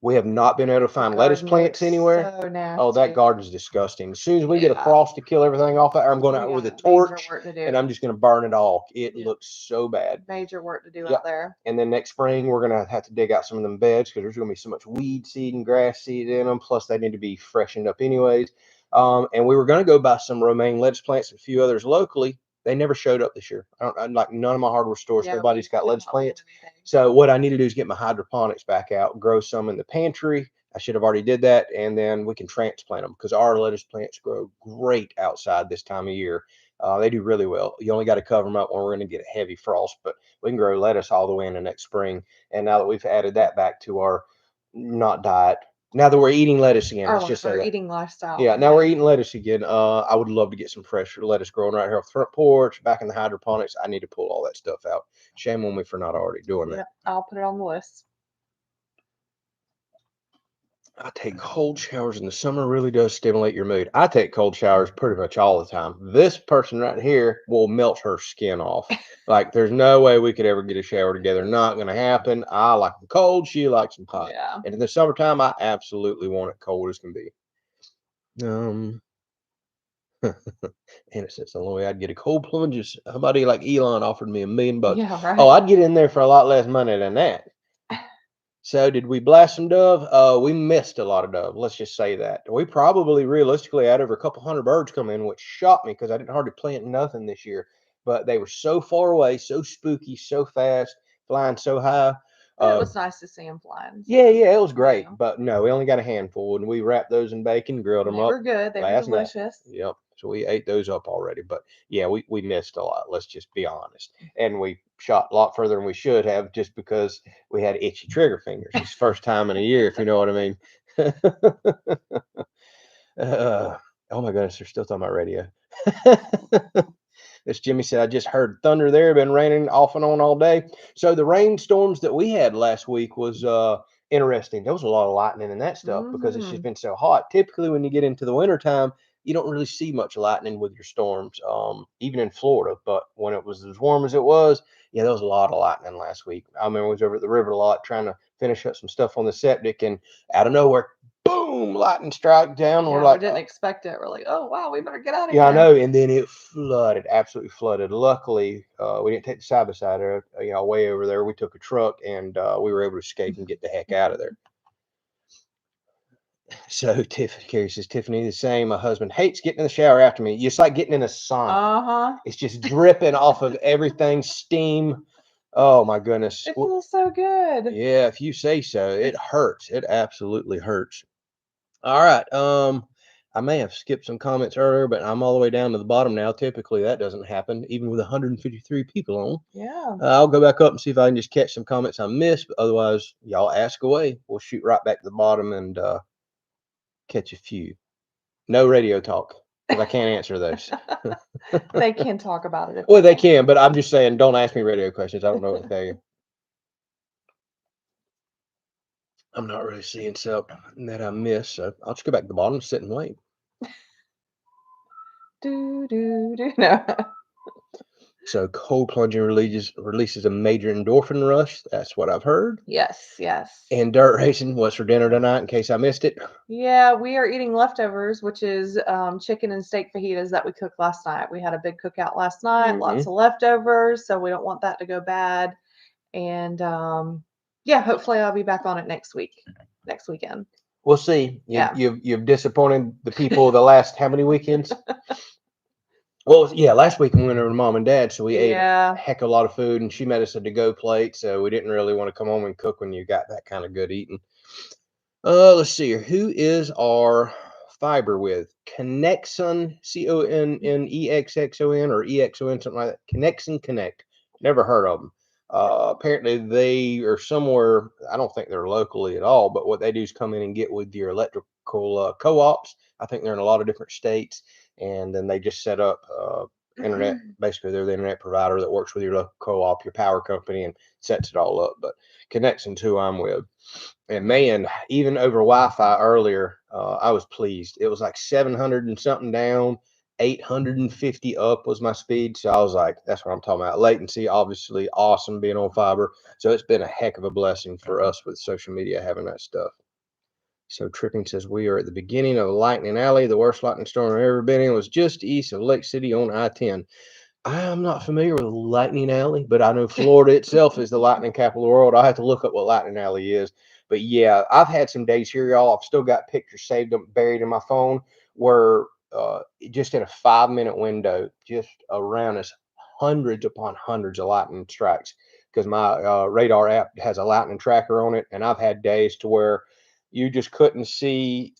We have not been able to find lettuce plants anywhere. Oh, that garden's disgusting. As soon as we get a frost to kill everything off, I'm going out with a torch and I'm just going to burn it all. It looks so bad. Major work to do out there. And then next spring, we're going to have to dig out some of them beds because there's going to be so much weed seed and grass seed in them. Plus, they need to be freshened up anyways. And we were going to go buy some romaine lettuce plants and a few others locally. They never showed up this year. I'm like none of my hardware stores. Nobody's got lettuce plants. So what I need to do is get my hydroponics back out, grow some in the pantry. I should have already did that, and then we can transplant them because our lettuce plants grow great outside this time of year. They do really well. You only got to cover them up when we're going to get a heavy frost, but we can grow lettuce all the way into next spring. And now that we've added that back to our not diet, now that we're eating lettuce again, let's just say that. Eating lifestyle. Yeah, now we're eating lettuce again. I would love to get some fresh lettuce growing right here off the front porch, back in the hydroponics. I need to pull all that stuff out. Shame on me for not already doing that. I'll put it on the list. I take cold showers in the summer. Really does stimulate your mood. I take cold showers pretty much all the time. This person right here will melt her skin off. Like there's no way we could ever get a shower together. Not going to happen. I like them cold. She likes them hot. Yeah. And in the summertime, I absolutely want it cold as can be. Innocence. The only way I'd get a cold plunge is somebody like Elon offered me $1 million. Yeah, right. Oh, I'd get in there for a lot less money than that. So did we blast some dove? We missed a lot of dove. Let's just say that. We probably realistically had over a couple hundred birds come in, which shocked me because I didn't hardly plant nothing this year. But they were so far away, so spooky, so fast, flying so high. It was nice to see them flying. Yeah, it was great. Yeah. But no, we only got a handful, and we wrapped those in bacon, grilled them up. They were good. They were delicious. Yep. So we ate those up already. But yeah, we missed a lot. Let's just be honest. And we shot a lot further than we should have just because we had itchy trigger fingers. It's the first time in a year, if you know what I mean. Oh my goodness, they're still talking about radio. This Jimmy said, I just heard thunder there. Been raining off and on all day. So the rainstorms that we had last week was interesting. There was a lot of lightning and that stuff because it's just been so hot. Typically, when you get into the wintertime, you don't really see much lightning with your storms, even in Florida. But when it was as warm as it was, yeah, there was a lot of lightning last week. I remember I was over at the river a lot trying to finish up some stuff on the septic, and out of nowhere, boom, lightning strike down. We're Yeah, like, we didn't expect it. We're like, oh wow, we better get out of yeah, I here. know. And then it flooded, absolutely flooded. Luckily, we didn't take the side by side, way over there. We took a truck, and we were able to escape and get the heck out of there. So Carrie says, Tiffany, the same. My husband hates getting in the shower after me. It's like getting in a sauna. It's just dripping off of everything, steam. Oh my goodness. It feels so good. Yeah, if you say so. It hurts. It absolutely hurts. All right. I may have skipped some comments earlier, but I'm all the way down to the bottom now. Typically, that doesn't happen, even with 153 people on. Yeah. I'll go back up and see if I can just catch some comments I missed. But otherwise, y'all ask away. We'll shoot right back to the bottom and catch a few. No radio talk because I can't answer those. They can talk about it. Well, they can, but I'm just saying, don't ask me radio questions. I don't know what to tell you. I'm not really seeing something that I missed, so I'll just go back to the bottom, sit and wait. No. So cold plunging releases a major endorphin rush. That's what I've heard. Yes, yes. And dirt racing, what's for dinner tonight in case I missed it? Yeah, we are eating leftovers, which is chicken and steak fajitas that we cooked last night. We had a big cookout last night, lots of leftovers, so we don't want that to go bad. And yeah, hopefully I'll be back on it next weekend. We'll see. You've disappointed the people the last how many weekends? Well, yeah, last week we went over to mom and dad, so we ate a heck of a lot of food, and she made us a to-go plate, so we didn't really want to come home and cook when you got that kind of good eating. Let's see here. Who is our fiber with? Connexon, Connexon, or EXON, something like that. Connexon Connect. Never heard of them. Apparently they are somewhere, I don't think they're locally at all, but what they do is come in and get with your electrical co-ops. I think they're in a lot of different states, and then they just set up internet. Basically, they're the internet provider that works with your local co-op, your power company, and sets it all up. But Connexon's who I'm with. And man, even over Wi-Fi earlier, I was pleased. It was like 700 and something down, 850 up was my speed. So I was like, that's what I'm talking about. Latency, obviously awesome being on fiber. So it's been a heck of a blessing for us with social media having that stuff. So Tripping says, we are at the beginning of the Lightning Alley. The worst lightning storm I've ever been in was just east of Lake City on I-10. I'm not familiar with Lightning Alley, but I know Florida itself is the lightning capital of the world. I have to look up what Lightning Alley is. But yeah, I've had some days here, y'all. I've still got pictures saved up, buried in my phone, where just in a 5-minute window, just around us, hundreds upon hundreds of lightning strikes. Because my radar app has a lightning tracker on it, and I've had days to where you just couldn't see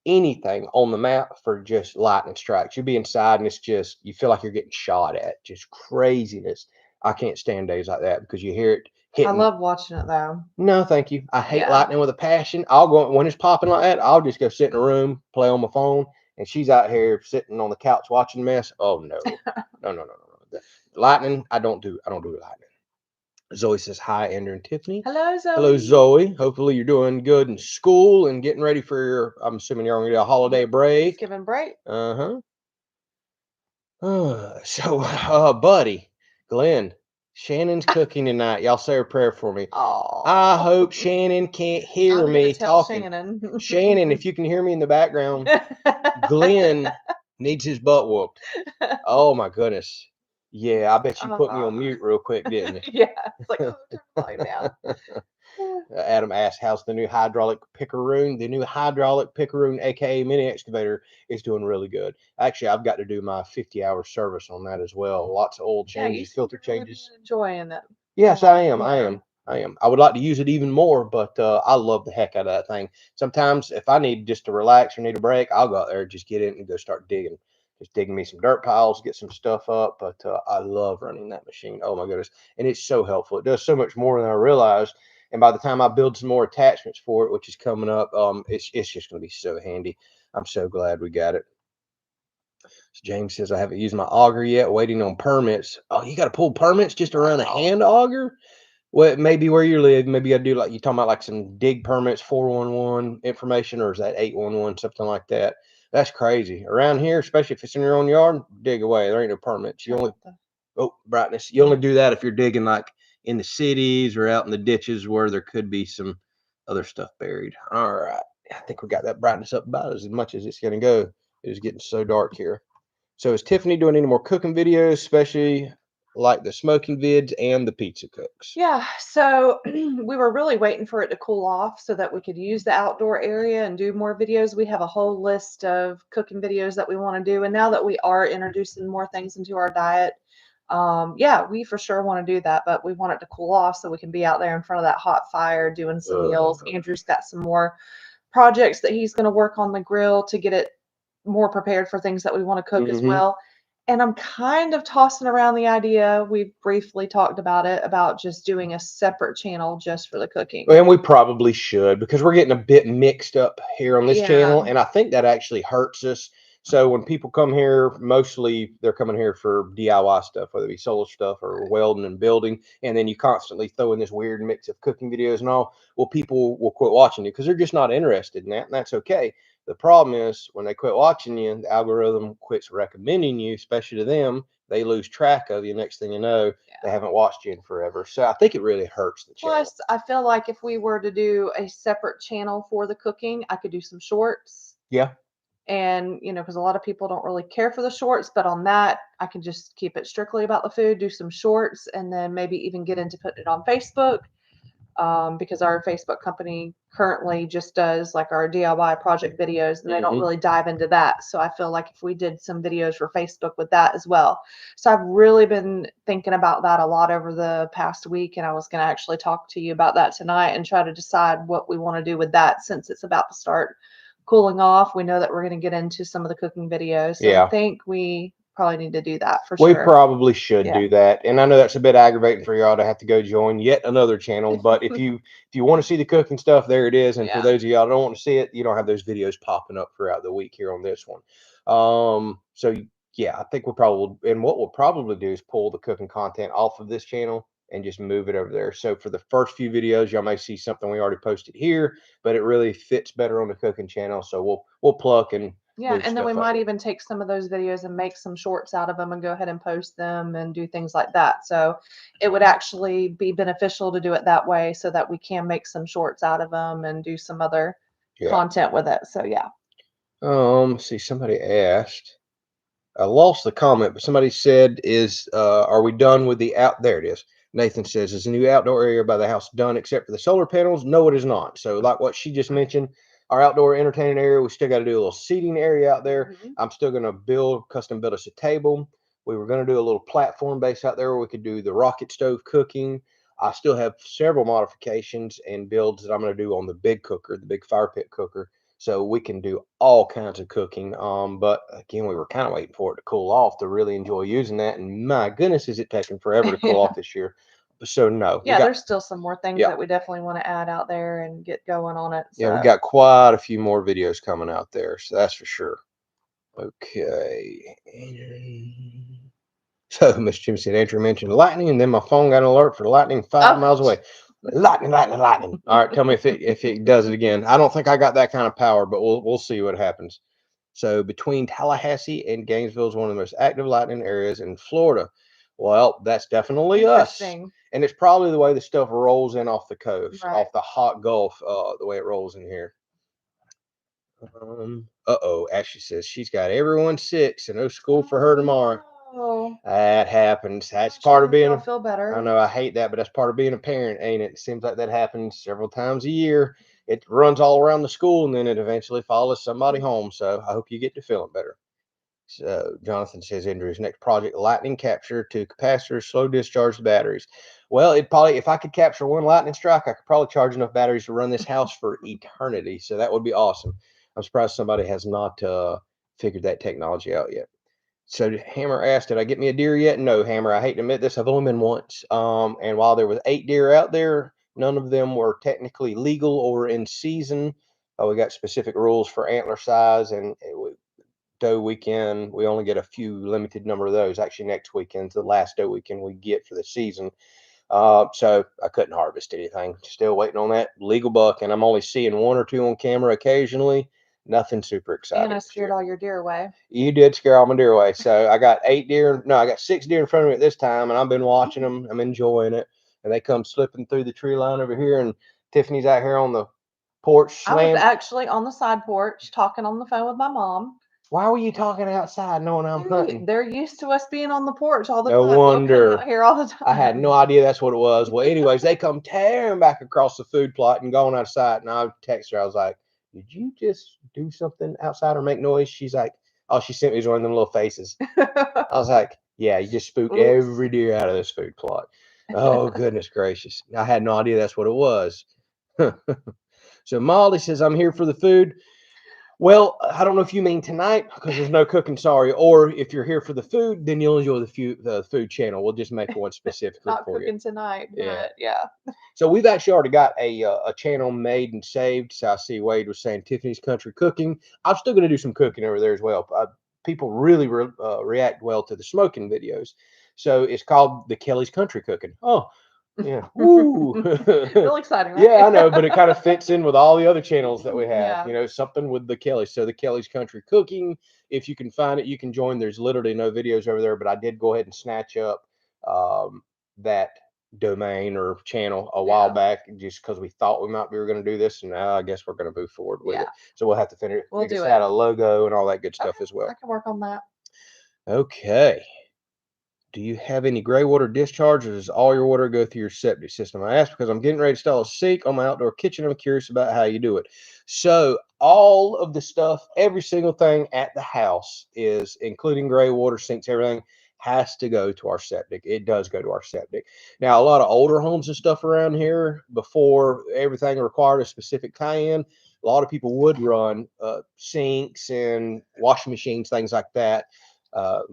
anything on the map for just lightning strikes. You'd be inside and it's just, you feel like you're getting shot at. Just craziness. I can't stand days like that because you hear it hitting. I love watching it though. No, thank you. I hate lightning with a passion. I'll go when it's popping like that. I'll just go sit in a room, play on my phone, and she's out here sitting on the couch watching mess. Oh no, no. Lightning, I don't do lightning. Zoe says hi, Andrew and Tiffany. Hello, Zoe. Hello, Zoe. Hopefully you're doing good in school and getting ready for your, I'm assuming you're going to get a holiday break. Thanksgiving break. So, buddy, Glenn, Shannon's cooking tonight. Y'all say a prayer for me. Oh, I hope Shannon can't hear me talking. Shannon, if you can hear me in the background, Glenn needs his butt whooped. Oh my goodness. Yeah, I bet you put me on mute real quick, didn't you? Yeah, it's like, oh, turn the volume down. Adam asked, how's the new hydraulic pickaroon? The new hydraulic pickaroon, aka mini excavator, is doing really good. Actually, I've got to do my 50-hour service on that as well. Lots of oil changes, filter changes. Really enjoying it. Yes, I am. I would like to use it even more, but I love the heck out of that thing. Sometimes if I need just to relax or need a break, I'll go out there, just get in and go start digging. Just digging me some dirt piles, get some stuff up. But I love running that machine. Oh my goodness. And it's so helpful. It does so much more than I realized. And by the time I build some more attachments for it, which is coming up, it's just going to be so handy. I'm so glad we got it. James says, I haven't used my auger yet, waiting on permits. Oh, you got to pull permits just to run a hand auger? Well, maybe where you live, maybe you got to do like you talking about like some dig permits, 411 information, or is that 811, something like that? That's crazy. Around here, especially if it's in your own yard, dig away. There ain't no permits. You only, brightness. You only do that if you're digging like in the cities or out in the ditches where there could be some other stuff buried. All right. I think we got that brightness up about as much as it's going to go. It is getting so dark here. So is Tiffany doing any more cooking videos, especially like the smoking vids and the pizza cooks? Yeah, so we were really waiting for it to cool off so that we could use the outdoor area and do more videos. We have a whole list of cooking videos that we want to do. And now that we are introducing more things into our diet, yeah, we for sure want to do that, but we want it to cool off so we can be out there in front of that hot fire doing some meals. Andrew's got some more projects that he's going to work on the grill to get it more prepared for things that we want to cook as well. And I'm kind of tossing around the idea, we've briefly talked about it, about just doing a separate channel just for the cooking. And we probably should, because we're getting a bit mixed up here on this channel, and I think that actually hurts us. So when people come here, mostly they're coming here for DIY stuff, whether it be solar stuff or welding and building, and then you constantly throw in this weird mix of cooking videos and all. Well, people will quit watching you because they're just not interested in that, and that's okay. The problem is when they quit watching you, the algorithm quits recommending you, especially to them. They lose track of you. Next thing you know, they haven't watched you in forever. So I think it really hurts the channel. Plus, I feel like if we were to do a separate channel for the cooking, I could do some shorts. Yeah. And, because a lot of people don't really care for the shorts, but on that, I can just keep it strictly about the food, do some shorts, and then maybe even get into putting it on Facebook. Because our Facebook company currently just does like our DIY project videos and they don't really dive into that. So I feel like if we did some videos for Facebook with that as well. So I've really been thinking about that a lot over the past week. And I was going to actually talk to you about that tonight and try to decide what we want to do with that since it's about to start cooling off. We know that we're going to get into some of the cooking videos. So I think we probably need to do that for We sure. probably should do that. And I know that's a bit aggravating for y'all to have to go join yet another channel. But if you want to see the cooking stuff, there it is. And for those of y'all that don't want to see it, you don't have those videos popping up throughout the week here on this one. So yeah, I think we'll probably, and what we'll probably do is pull the cooking content off of this channel and just move it over there. So for the first few videos, y'all may see something we already posted here, but it really fits better on the cooking channel. So we'll pluck and and then we might even take some of those videos and make some shorts out of them and go ahead and post them and do things like that. So it would actually be beneficial to do it that way so that we can make some shorts out of them and do some other content with it. So yeah. See, somebody asked. I lost the comment, but somebody said, are we done with the out? There it is. Nathan says, is the new outdoor area by the house done except for the solar panels? No, it is not. So like what she just mentioned, our outdoor entertaining area, we still got to do a little seating area out there. I'm still going to custom build us a table. We were going to do a little platform base out there where we could do the rocket stove cooking. I still have several modifications and builds that I'm going to do on the big cooker, the big fire pit cooker, so we can do all kinds of cooking. But again, we were kind of waiting for it to cool off to really enjoy using that. And my goodness, is it taking forever to cool off this year? So no. There's still some more things that we definitely want to add out there and get going on it. Yeah, we got quite a few more videos coming out there, so that's for sure. Okay. So Miss Jim said, Andrew mentioned lightning, and then my phone got an alert for lightning 5 miles away. Lightning, lightning, lightning. All right, tell me if it does it again. I don't think I got that kind of power, but we'll see what happens. So between Tallahassee and Gainesville is one of the most active lightning areas in Florida. Well, that's definitely us. And it's probably the way the stuff rolls in off the coast, off the hot Gulf, the way it rolls in here. Ashley says she's got everyone sick, so no school for her tomorrow. That happens. That's part of being. Feel better. I know I hate that, but that's part of being a parent, ain't it? It seems like that happens several times a year. It runs all around the school, and then it eventually follows somebody home. So I hope you get to feeling better. So Jonathan says Andrew's next project, lightning capture to capacitors, slow discharge the batteries. Well, it probably, if I could capture one lightning strike, I could probably charge enough batteries to run this house for eternity. So that would be awesome. I'm surprised somebody has not figured that technology out yet. So Hammer asked, did I get me a deer yet? No, Hammer. I hate to admit this. I've only been once. And while there was 8 deer out there, none of them were technically legal or in season. We got specific rules for antler size, and we dough weekend. We only get a few limited number of those. Actually, next weekend's the last dough weekend we get for the season. So I couldn't harvest anything. Still waiting on that legal buck, and I'm only seeing 1 or 2 on camera occasionally. Nothing super exciting. And I scared all your deer away. You did scare all my deer away. So I got 8 deer. No, I got 6 deer in front of me at this time, and I've been watching them. I'm enjoying it. And they come slipping through the tree line over here, and Tiffany's out here on the porch. I was actually on the side porch talking on the phone with my mom. Why were you talking outside knowing I'm hunting? They're used to us being on the porch all the No time. They'll wonder. come out here all the time. I had no idea that's what it was. Well, anyways, they come tearing back across the food plot and going outside. And I texted her. I was like, "Did you just do something outside or make noise?" She's like, "Oh, she sent me one of them little faces." I was like, "Yeah, you just spooked every deer out of this food plot." Oh, goodness gracious. I had no idea that's what it was. So Molly says, "I'm here for the food." Well, I don't know if you mean tonight because there's no cooking, sorry, or if you're here for the food, then you'll enjoy the food channel. We'll just make one specifically Not for you. cooking tonight, but yeah. So we've actually already got a channel made and saved. So I see Wade was saying Tiffany's Country Cooking. I'm still going to do some cooking over there as well. People really react well to the smoking videos. So it's called the Kelleys Country Cooking. Oh, yeah. Woo. Real exciting, right? Yeah, I know, but it kind of fits in with all the other channels that we have. Yeah. You know, something with the Kelleys. So the Kelleys Country Cooking. If you can find it, you can join. There's literally no videos over there, but I did go ahead and snatch up that domain or channel a while back just because we thought we were going to do this, and now I guess we're going to move forward with it. So we'll have to finish. We'll just do add it. a logo and all that good stuff as well. I can work on that. Okay. Do you have any gray water discharge, or does all your water go through your septic system? I asked because I'm getting ready to install a sink on my outdoor kitchen. I'm curious about how you do it. So all of the stuff, every single thing at the house is, including gray water, sinks, everything has to go to our septic. It does go to our septic. Now, a lot of older homes and stuff around here, before everything required a specific tie-in, a lot of people would run sinks and washing machines, things like that.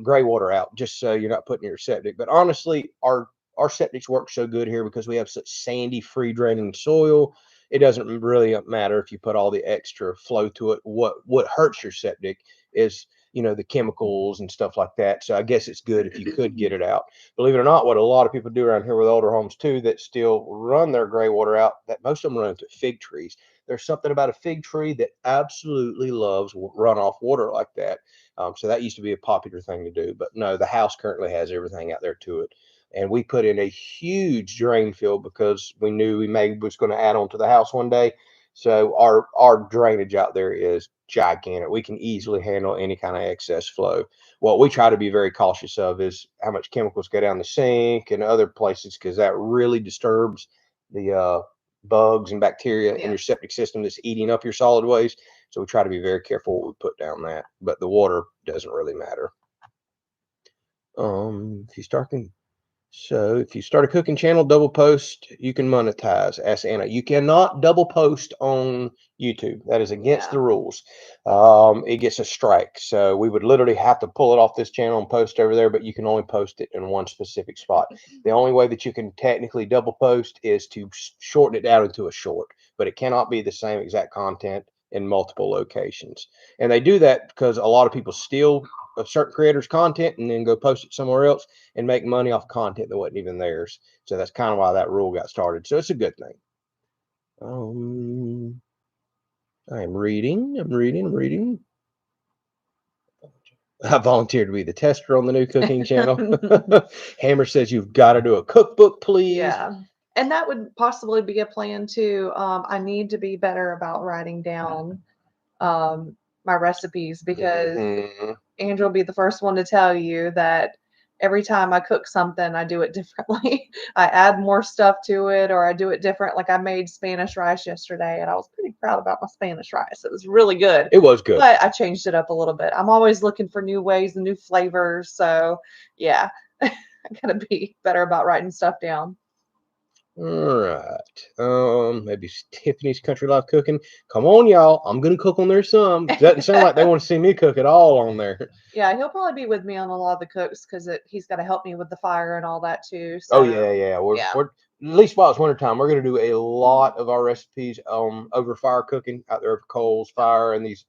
Gray water out just so you're not putting your septic. But honestly, our septics work so good here because we have such sandy, free draining soil. It doesn't really matter if you put all the extra flow to it. What hurts your septic is, you know, the chemicals and stuff like that. So I guess it's good if you could get it out. Believe it or not, what a lot of people do around here with older homes too, that still run their gray water out, that most of them run into fig trees. There's something about a fig tree that absolutely loves runoff water like that. So that used to be a popular thing to do, but no, the house currently has everything out there to it. And we put in a huge drain field because we knew we maybe was going to add on to the house one day. So our drainage out there is gigantic. We can easily handle any kind of excess flow. What we try to be very cautious of is how much chemicals go down the sink and other places, because that really disturbs the bugs and bacteria in your septic system that's eating up your solid waste. So we try to be very careful what we put down that, but the water doesn't really matter. If you start a cooking channel, double post, you can monetize. Ask Anna. You cannot double post on YouTube. That is against the rules. It gets a strike. So we would literally have to pull it off this channel and post over there, but you can only post it in one specific spot. The only way that you can technically double post is to shorten it down into a short, but it cannot be the same exact content in multiple locations. And they do that because a lot of people steal a certain creator's content and then go post it somewhere else and make money off content that wasn't even theirs. So that's kind of why that rule got started. So it's a good thing. I'm reading. I volunteered to be the tester on the new cooking channel. Hammer says you've got to do a cookbook, please. Yeah. And that would possibly be a plan too. I need to be better about writing down my recipes, because Andrew will be the first one to tell you that every time I cook something, I do it differently. I add more stuff to it, or I do it different. Like I made Spanish rice yesterday, and I was pretty proud about my Spanish rice. It was really good. It was good. But I changed it up a little bit. I'm always looking for new ways and new flavors. So yeah, I gotta be better about writing stuff down. All right. Maybe Tiffany's Country Life Cooking. Come on, y'all. I'm gonna cook on there some. Doesn't sound like they want to see me cook at all on there. Yeah, he'll probably be with me on a lot of the cooks because he's got to help me with the fire and all that too. Oh So yeah. yeah. We're at least while it's wintertime, we're gonna do a lot of our recipes over fire cooking out there over coals, fire, and these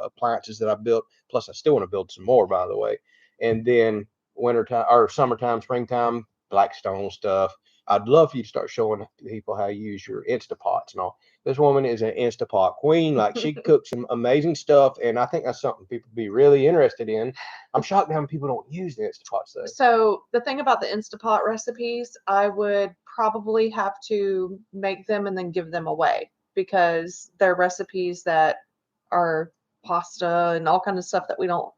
appliances that I built. Plus, I still want to build some more, by the way. And then wintertime or summertime, springtime, Blackstone stuff. I'd love for you to start showing people how you use your Instapots and all. This woman is an Instapot queen. Like she cooks some amazing stuff, and I think that's something people be really interested in. I'm shocked how many people don't use the Instapots though. So the thing about the Instapot recipes, I would probably have to make them and then give them away because they're recipes that are pasta and all kinds of stuff that we don't.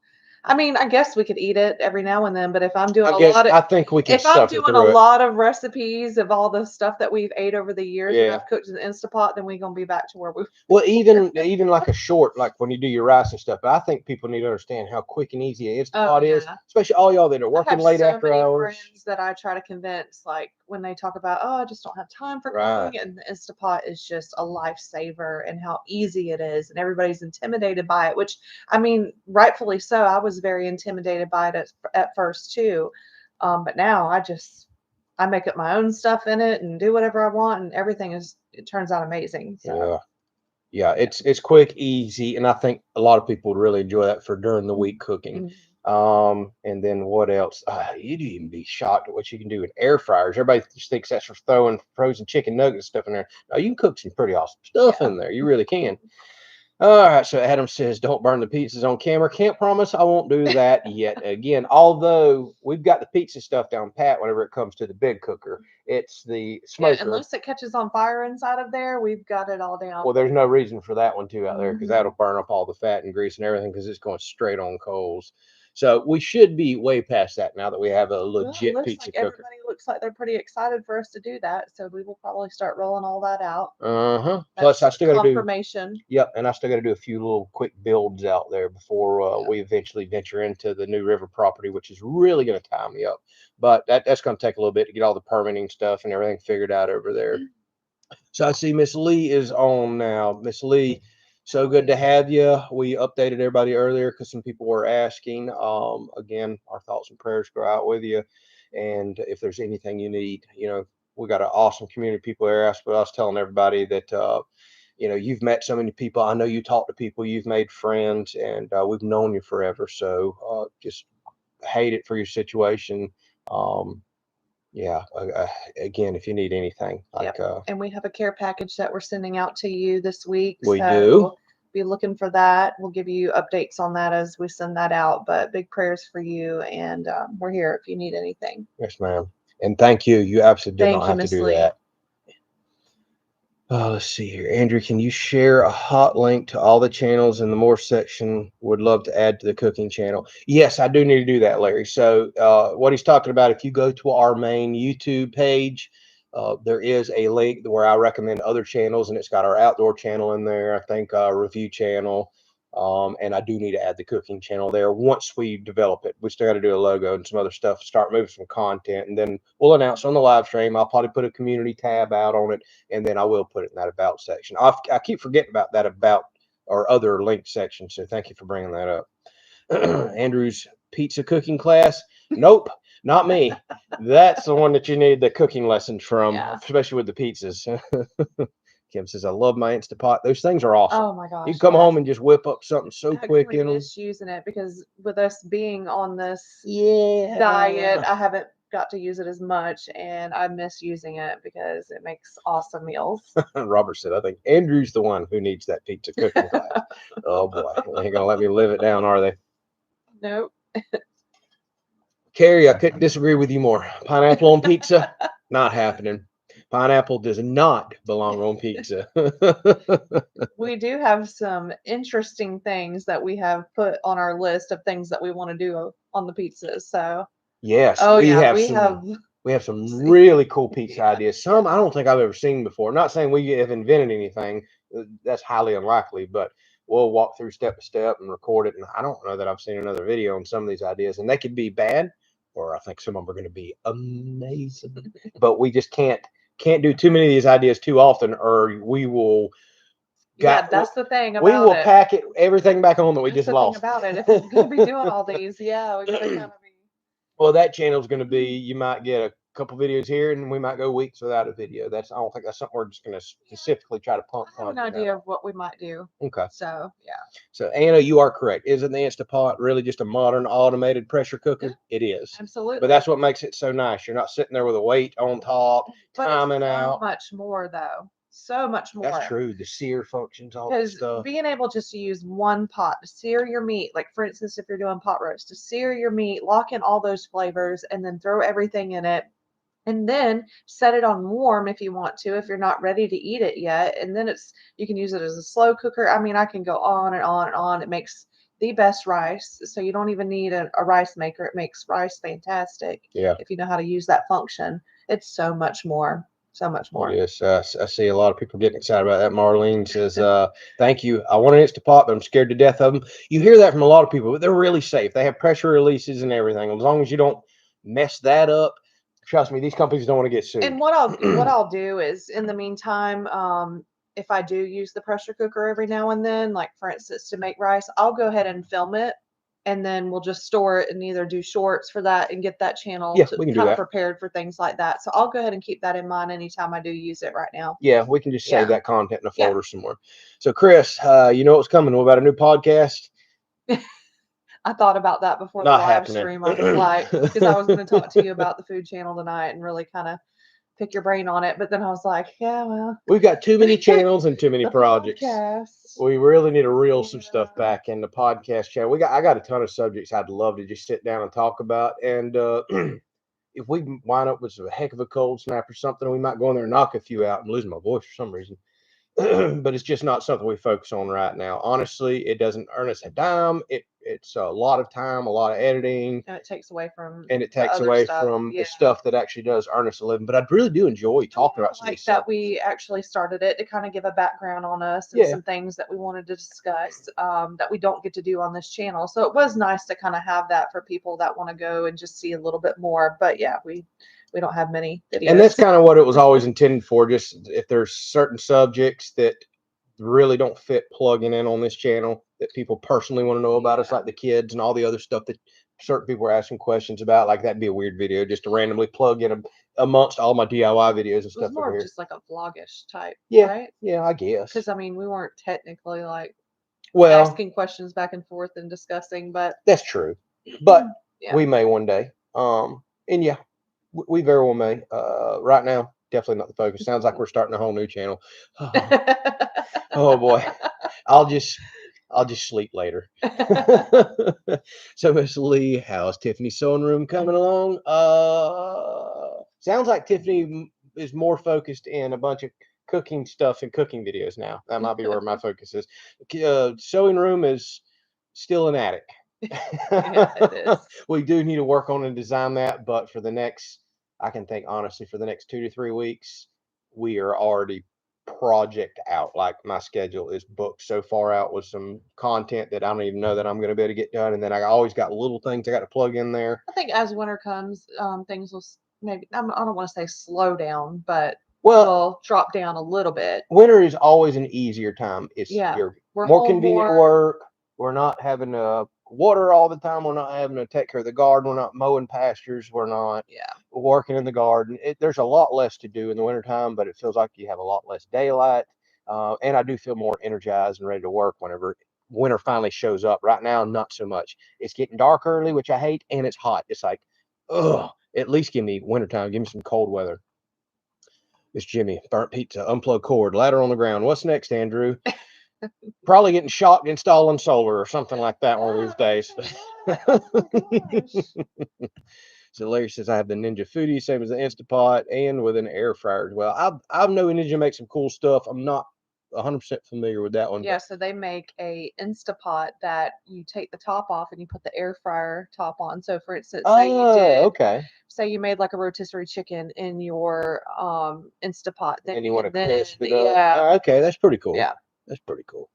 I mean, I guess we could eat it every now and then, but I think we can if I'm suffer doing a through it. lot of recipes of all the stuff that we've ate over the years and Yeah. I've cooked in the Instapot, then we're gonna be back to where we. Well, even like a short, like when you do your rice and stuff. I think people need to understand how quick and easy an Instapot is, Yeah. especially all y'all that are I working have late so after many hours. friends that I try to convince, like when they talk about, oh, I just don't have time for Right. cooking, and the Instapot is just a lifesaver and how easy it is, and everybody's intimidated by it. Which, I mean, rightfully so. I was very intimidated by it at first too, but now I make up my own stuff in it and do whatever I want, and it turns out amazing. So Yeah, it's quick, easy, and I think a lot of people would really enjoy that for during the week cooking. Mhm. And then what else? You'd even be shocked at what you can do in air fryers. Everybody just thinks that's for throwing frozen chicken nuggets stuff in there. No, you can cook some pretty awesome stuff Yeah. in there. You really can. All right, so Adam says, don't burn the pizzas on camera. Can't promise I won't do that yet again. Although we've got the pizza stuff down pat whenever it comes to the big cooker. It's the Yeah, smoker. unless it catches on fire inside of there, we've got it all down. Well, there's no reason for that one too out there because Mhm. that'll burn up all the fat and grease and everything because it's going straight on coals. So we should be way past that now that we have a Well, it legit looks pizza like cooker. everybody looks like they're pretty excited for us to do that, so we will probably start rolling all that out. Plus, I That's still got to do. confirmation. Yep, and I still got to do a few little quick builds out there before Yeah. we eventually venture into the New River property, which is really going to tie me up. But that's going to take a little bit to get all the permitting stuff and everything figured out over there. So I see Miss Lee is on now. Miss Lee, so good to have you. We updated everybody earlier because some people were asking. Again, our thoughts and prayers go out with you. And if there's anything you need, we got an awesome community of people there. But I was telling everybody that you've met so many people. I know you talk to people, you've made friends, and we've known you forever. So just hate it for your situation. Um, yeah. Again, if you need anything, Yep. like And we have a care package that we're sending out to you this week. we So do. be looking for that. We'll give you updates on that as we send that out. But big prayers for you, and we're here if you need anything. Yes, ma'am. And thank you. You absolutely did Thank not you, have to Miss do Lee. that. Let's see here. Andrew, can you share a hot link to all the channels in the more section? Would love to add to the cooking channel. Yes, I do need to do that, Larry. So what he's talking about, if you go to our main YouTube page, there is a link where I recommend other channels, and it's got our outdoor channel in there, I think review channel. And I do need to add the cooking channel there once we develop it. We still got to do a logo and some other stuff, start moving some content, and then we'll announce on the live stream. I'll probably put a community tab out on it, and then I will put it in that about section. I keep forgetting about that about or other link section, so thank you for bringing that up. Andrew's pizza cooking class. Nope, not me. That's the one that you need the cooking lessons from, Yeah. especially with the pizzas. Kim says, I love my Instapot. Those things are awesome. Oh my gosh. You can come Yes. home and just whip up something so I quick actually in them. miss using it because with us being on this Yeah. diet, I haven't got to use it as much, and I miss using it because it makes awesome meals. Robert said, I think Andrew's the one who needs that pizza cooking class. Oh boy, they ain't gonna let me live it down, are they? Nope. Carrie, I couldn't disagree with you more. Pineapple on pizza, not happening. Pineapple does not belong on pizza. We do have some interesting things that we have put on our list of things that we want to do on the pizzas. So, Yes, oh we yeah, have we some. have. We have some really cool pizza Yeah. ideas. Some I don't think I've ever seen before. Not saying we have invented anything. That's highly unlikely, but we'll walk through step by step and record it. And I don't know that I've seen another video on some of these ideas, and they could be bad, or I think some of them are going to be amazing. But we just can't can't do too many of these ideas too often, or we will. That's the thing about we will it. pack everything back on that we That's just the lost. thing about it. If we're gonna be doing all these, we gotta kind of be. Well, that channel's going to be. You might get a couple videos here, and we might go weeks without a video. I don't think that's something we're just going to specifically try to pump. I have an idea of what we might do. Okay. So yeah. So Anna, you are correct. Isn't the Instapot really just a modern automated pressure cooker? It is. Absolutely. But that's what makes it so nice. You're not sitting there with a weight on top, timing out. So much more though. So much more. That's true. The sear functions, all that stuff. Being able just to use one pot to sear your meat, like for instance, if you're doing pot roast, to sear your meat, lock in all those flavors, and then throw everything in it, and then set it on warm if you want to, if you're not ready to eat it yet, and then you can use it as a slow cooker. I mean, I can go on and on and on. It makes the best rice, so you don't even need a rice maker. It makes rice fantastic. Yeah. If you know how to use that function, it's so much more. So much more. Yes, I see a lot of people getting excited about that. Marlene says, thank you. I want an Instapot, but I'm scared to death of them. You hear that from a lot of people, but they're really safe. They have pressure releases and everything. As long as you don't mess that up, trust me, these companies don't want to get sued. And what I'll do is, in the meantime, if I do use the pressure cooker every now and then, like for instance to make rice, I'll go ahead and film it, and then we'll just store it and either do shorts for that and get that channel kind of prepared for things like that. So I'll go ahead and keep that in mind anytime I do use it right now. Yeah, we can just save that content in a folder somewhere. So Chris, you know what's coming? What about a new podcast? I thought about that before the live stream. I was like, because I was going to talk to you about the food channel tonight and really kind of pick your brain on it. But then I was like, yeah, well, we've got too many channels and too many projects. Podcast. We really need to reel some stuff back in the podcast channel. I got a ton of subjects I'd love to just sit down and talk about. And if we wind up with a heck of a cold snap or something, we might go in there and knock a few out and lose my voice for some reason. But it's just not something we focus on right now. Honestly, it doesn't earn us a dime. It's a lot of time, a lot of editing, and it takes away from the stuff that actually does earn us a living. But I really do enjoy talking about some of these that stuff. We actually started it to kind of give a background on us and some things that we wanted to discuss that we don't get to do on this channel. So it was nice to kind of have that for people that want to go and just see a little bit more. But yeah, we don't have many videos. And that's kind of what it was always intended for. Just if there's certain subjects that really don't fit plugging in on this channel that people personally want to know about us, like the kids and all the other stuff that certain people are asking questions about, like that'd be a weird video just to randomly plug in amongst all my DIY videos and stuff. It was more just like a vlogish type, right? Yeah, I guess. Because I mean, we weren't technically like asking questions back and forth and discussing, but that's true. But we may one day. And yeah, we very well may. Right now, definitely not the focus. Sounds like we're starting a whole new channel. Oh boy, I'll just sleep later. So Miss Lee, how's Tiffany's sewing room coming along? Sounds like Tiffany is more focused in a bunch of cooking stuff and cooking videos now. That might be where my focus is. Sewing room is still an attic. It is. We do need to work on and design that, but for the next, I can think honestly, for the next 2 to 3 weeks, we are already project out. Like my schedule is booked so far out with some content that I don't even know that I'm going to be able to get done. And then I always got little things I got to plug in there. I think as winter comes, things will maybe, I don't want to say slow down, but will drop down a little bit. Winter is always an easier time. It's more convenient work. We're not having to water all the time. We're not having to take care of the garden. We're not mowing pastures. We're not working in the garden. There's a lot less to do in the wintertime, but it feels like you have a lot less daylight. And I do feel more energized and ready to work whenever winter finally shows up. Right now, not so much. It's getting dark early, which I hate, and it's hot. It's like, ugh, at least give me wintertime. Give me some cold weather. Miss Jimmy, burnt pizza, unplugged cord, ladder on the ground. What's next, Andrew? Probably getting shocked installing solar or something like that one of these days. So Larry says, I have the Ninja Foodie, same as the Instapot, and with an air fryer as well. I know Ninja makes some cool stuff. I'm not 100% familiar with that one. Yeah, so they make a Instapot that you take the top off and you put the air fryer top on. So for instance, say you made like a rotisserie chicken in your Instapot, then you want to crisp it up. Okay, that's pretty cool. Yeah, that's pretty cool.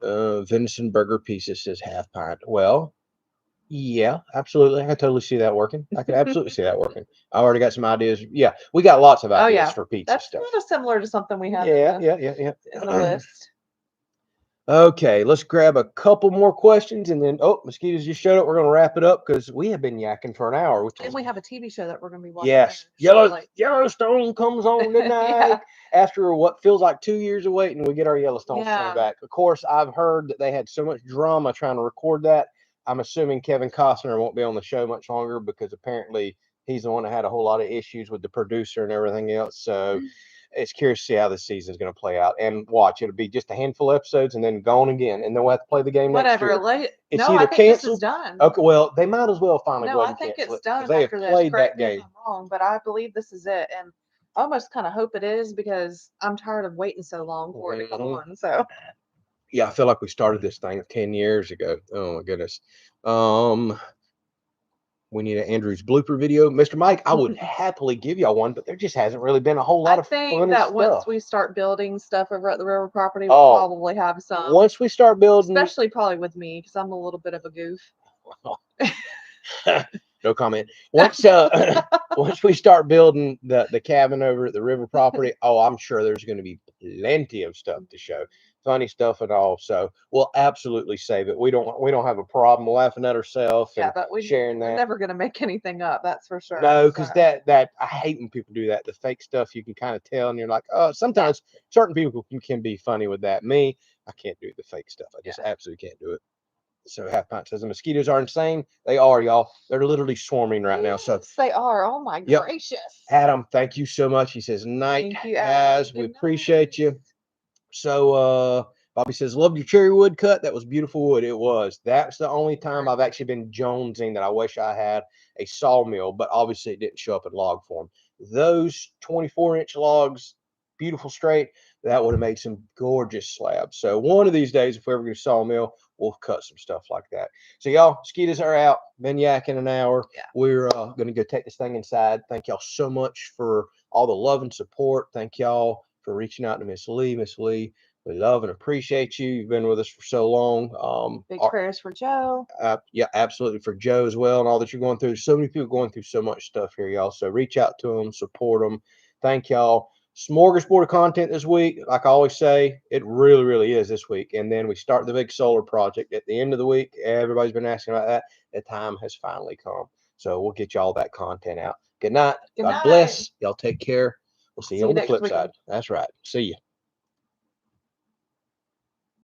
Venison burger pieces says half pint. Well, Yeah, absolutely. I totally see that working. I could absolutely see that working. I already got some ideas. Yeah, we got lots of Oh ideas yeah, for pizza that's stuff. kind of similar to something we have Yeah, yeah, yeah, in the yeah. list. Okay, let's grab a couple more questions and then mosquitoes just showed up. We're gonna wrap it up because we have been yakking for an hour, which And is we have a TV show that we're going to be watching yes. shortly. Yellowstone comes on tonight Yeah, after what feels like 2 years of waiting. We get our Yellowstone thing yeah. back. Of course, I've heard that they had so much drama trying to record that. I'm assuming Kevin Costner won't be on the show much longer because apparently he's the one that had a whole lot of issues with the producer and everything else. So it's curious to see how this season is going to play out. And watch, it'll be just a handful of episodes and then gone again, and then we'll have to play the game next Whatever. year. It's No, I either think this is canceled. done. Okay, well, they might as well finally No, go ahead I and think cancel it's it because done they have after this. played that Correct me if game. I'm wrong, but I believe this is it. And I almost kind of hope it is because I'm tired of waiting so long for it to come Mhm. on. So Yeah, I feel like we started this thing 10 years ago. Oh my goodness. Um, we need an Andrew's blooper video. Mr. Mike, I would happily give y'all one, but there just hasn't really been a whole lot I of think funny that once stuff. we start building stuff over at the railroad property, we'll Oh, probably have some, once we start building, especially probably with me because I'm a little bit of a goof. no comment. Once once we start building the cabin over at the river property, oh, I'm sure there's going to be plenty of stuff to show, funny stuff and all. So we'll absolutely save it. We don't have a problem laughing at ourselves Yeah, and but sharing we're that. never going to make anything up. That's for sure. No, So because that I hate when people do that. The fake stuff you can kind of tell, and you're like, oh, yeah, sometimes certain people can be funny with that. Me, I can't do the fake stuff. I just yeah. absolutely can't do it. So Half Pint says the mosquitoes are insane. They are, y'all. They're literally swarming right now. So Yes, they are. Oh my yep, gracious. Adam, thank you so much. He says night, Thank you, Adam. guys. We Good appreciate night. you. So Bobby says, loved your cherry wood cut. That was beautiful wood. It was. That's the only time I've actually been jonesing that I wish I had a sawmill, but obviously it didn't show up in log form. Those 24-inch logs, beautiful straight, that would have made some gorgeous slabs. So one of these days, if we ever get a sawmill, we'll cut some stuff like that. So y'all, mosquitoes are out. Been yakking an hour. Yeah. We're going to go take this thing inside. Thank y'all so much for all the love and support. Thank y'all for reaching out to Miss Lee. Miss Lee, we love and appreciate you. You've been with us for so long. Big prayers for Joe. Yeah, absolutely, for Joe as well and all that you're going through. So many people going through so much stuff here, y'all. So reach out to them, support them. Thank y'all. Smorgasbord of content this week. Like I always say, it really, really is this week. And then we start the big solar project at the end of the week. Everybody's been asking about that. The time has finally come. So we'll get y'all that content out. Good night. Good God night. bless. Y'all take care. We'll see you See you on the next flip week. side. That's right. See you.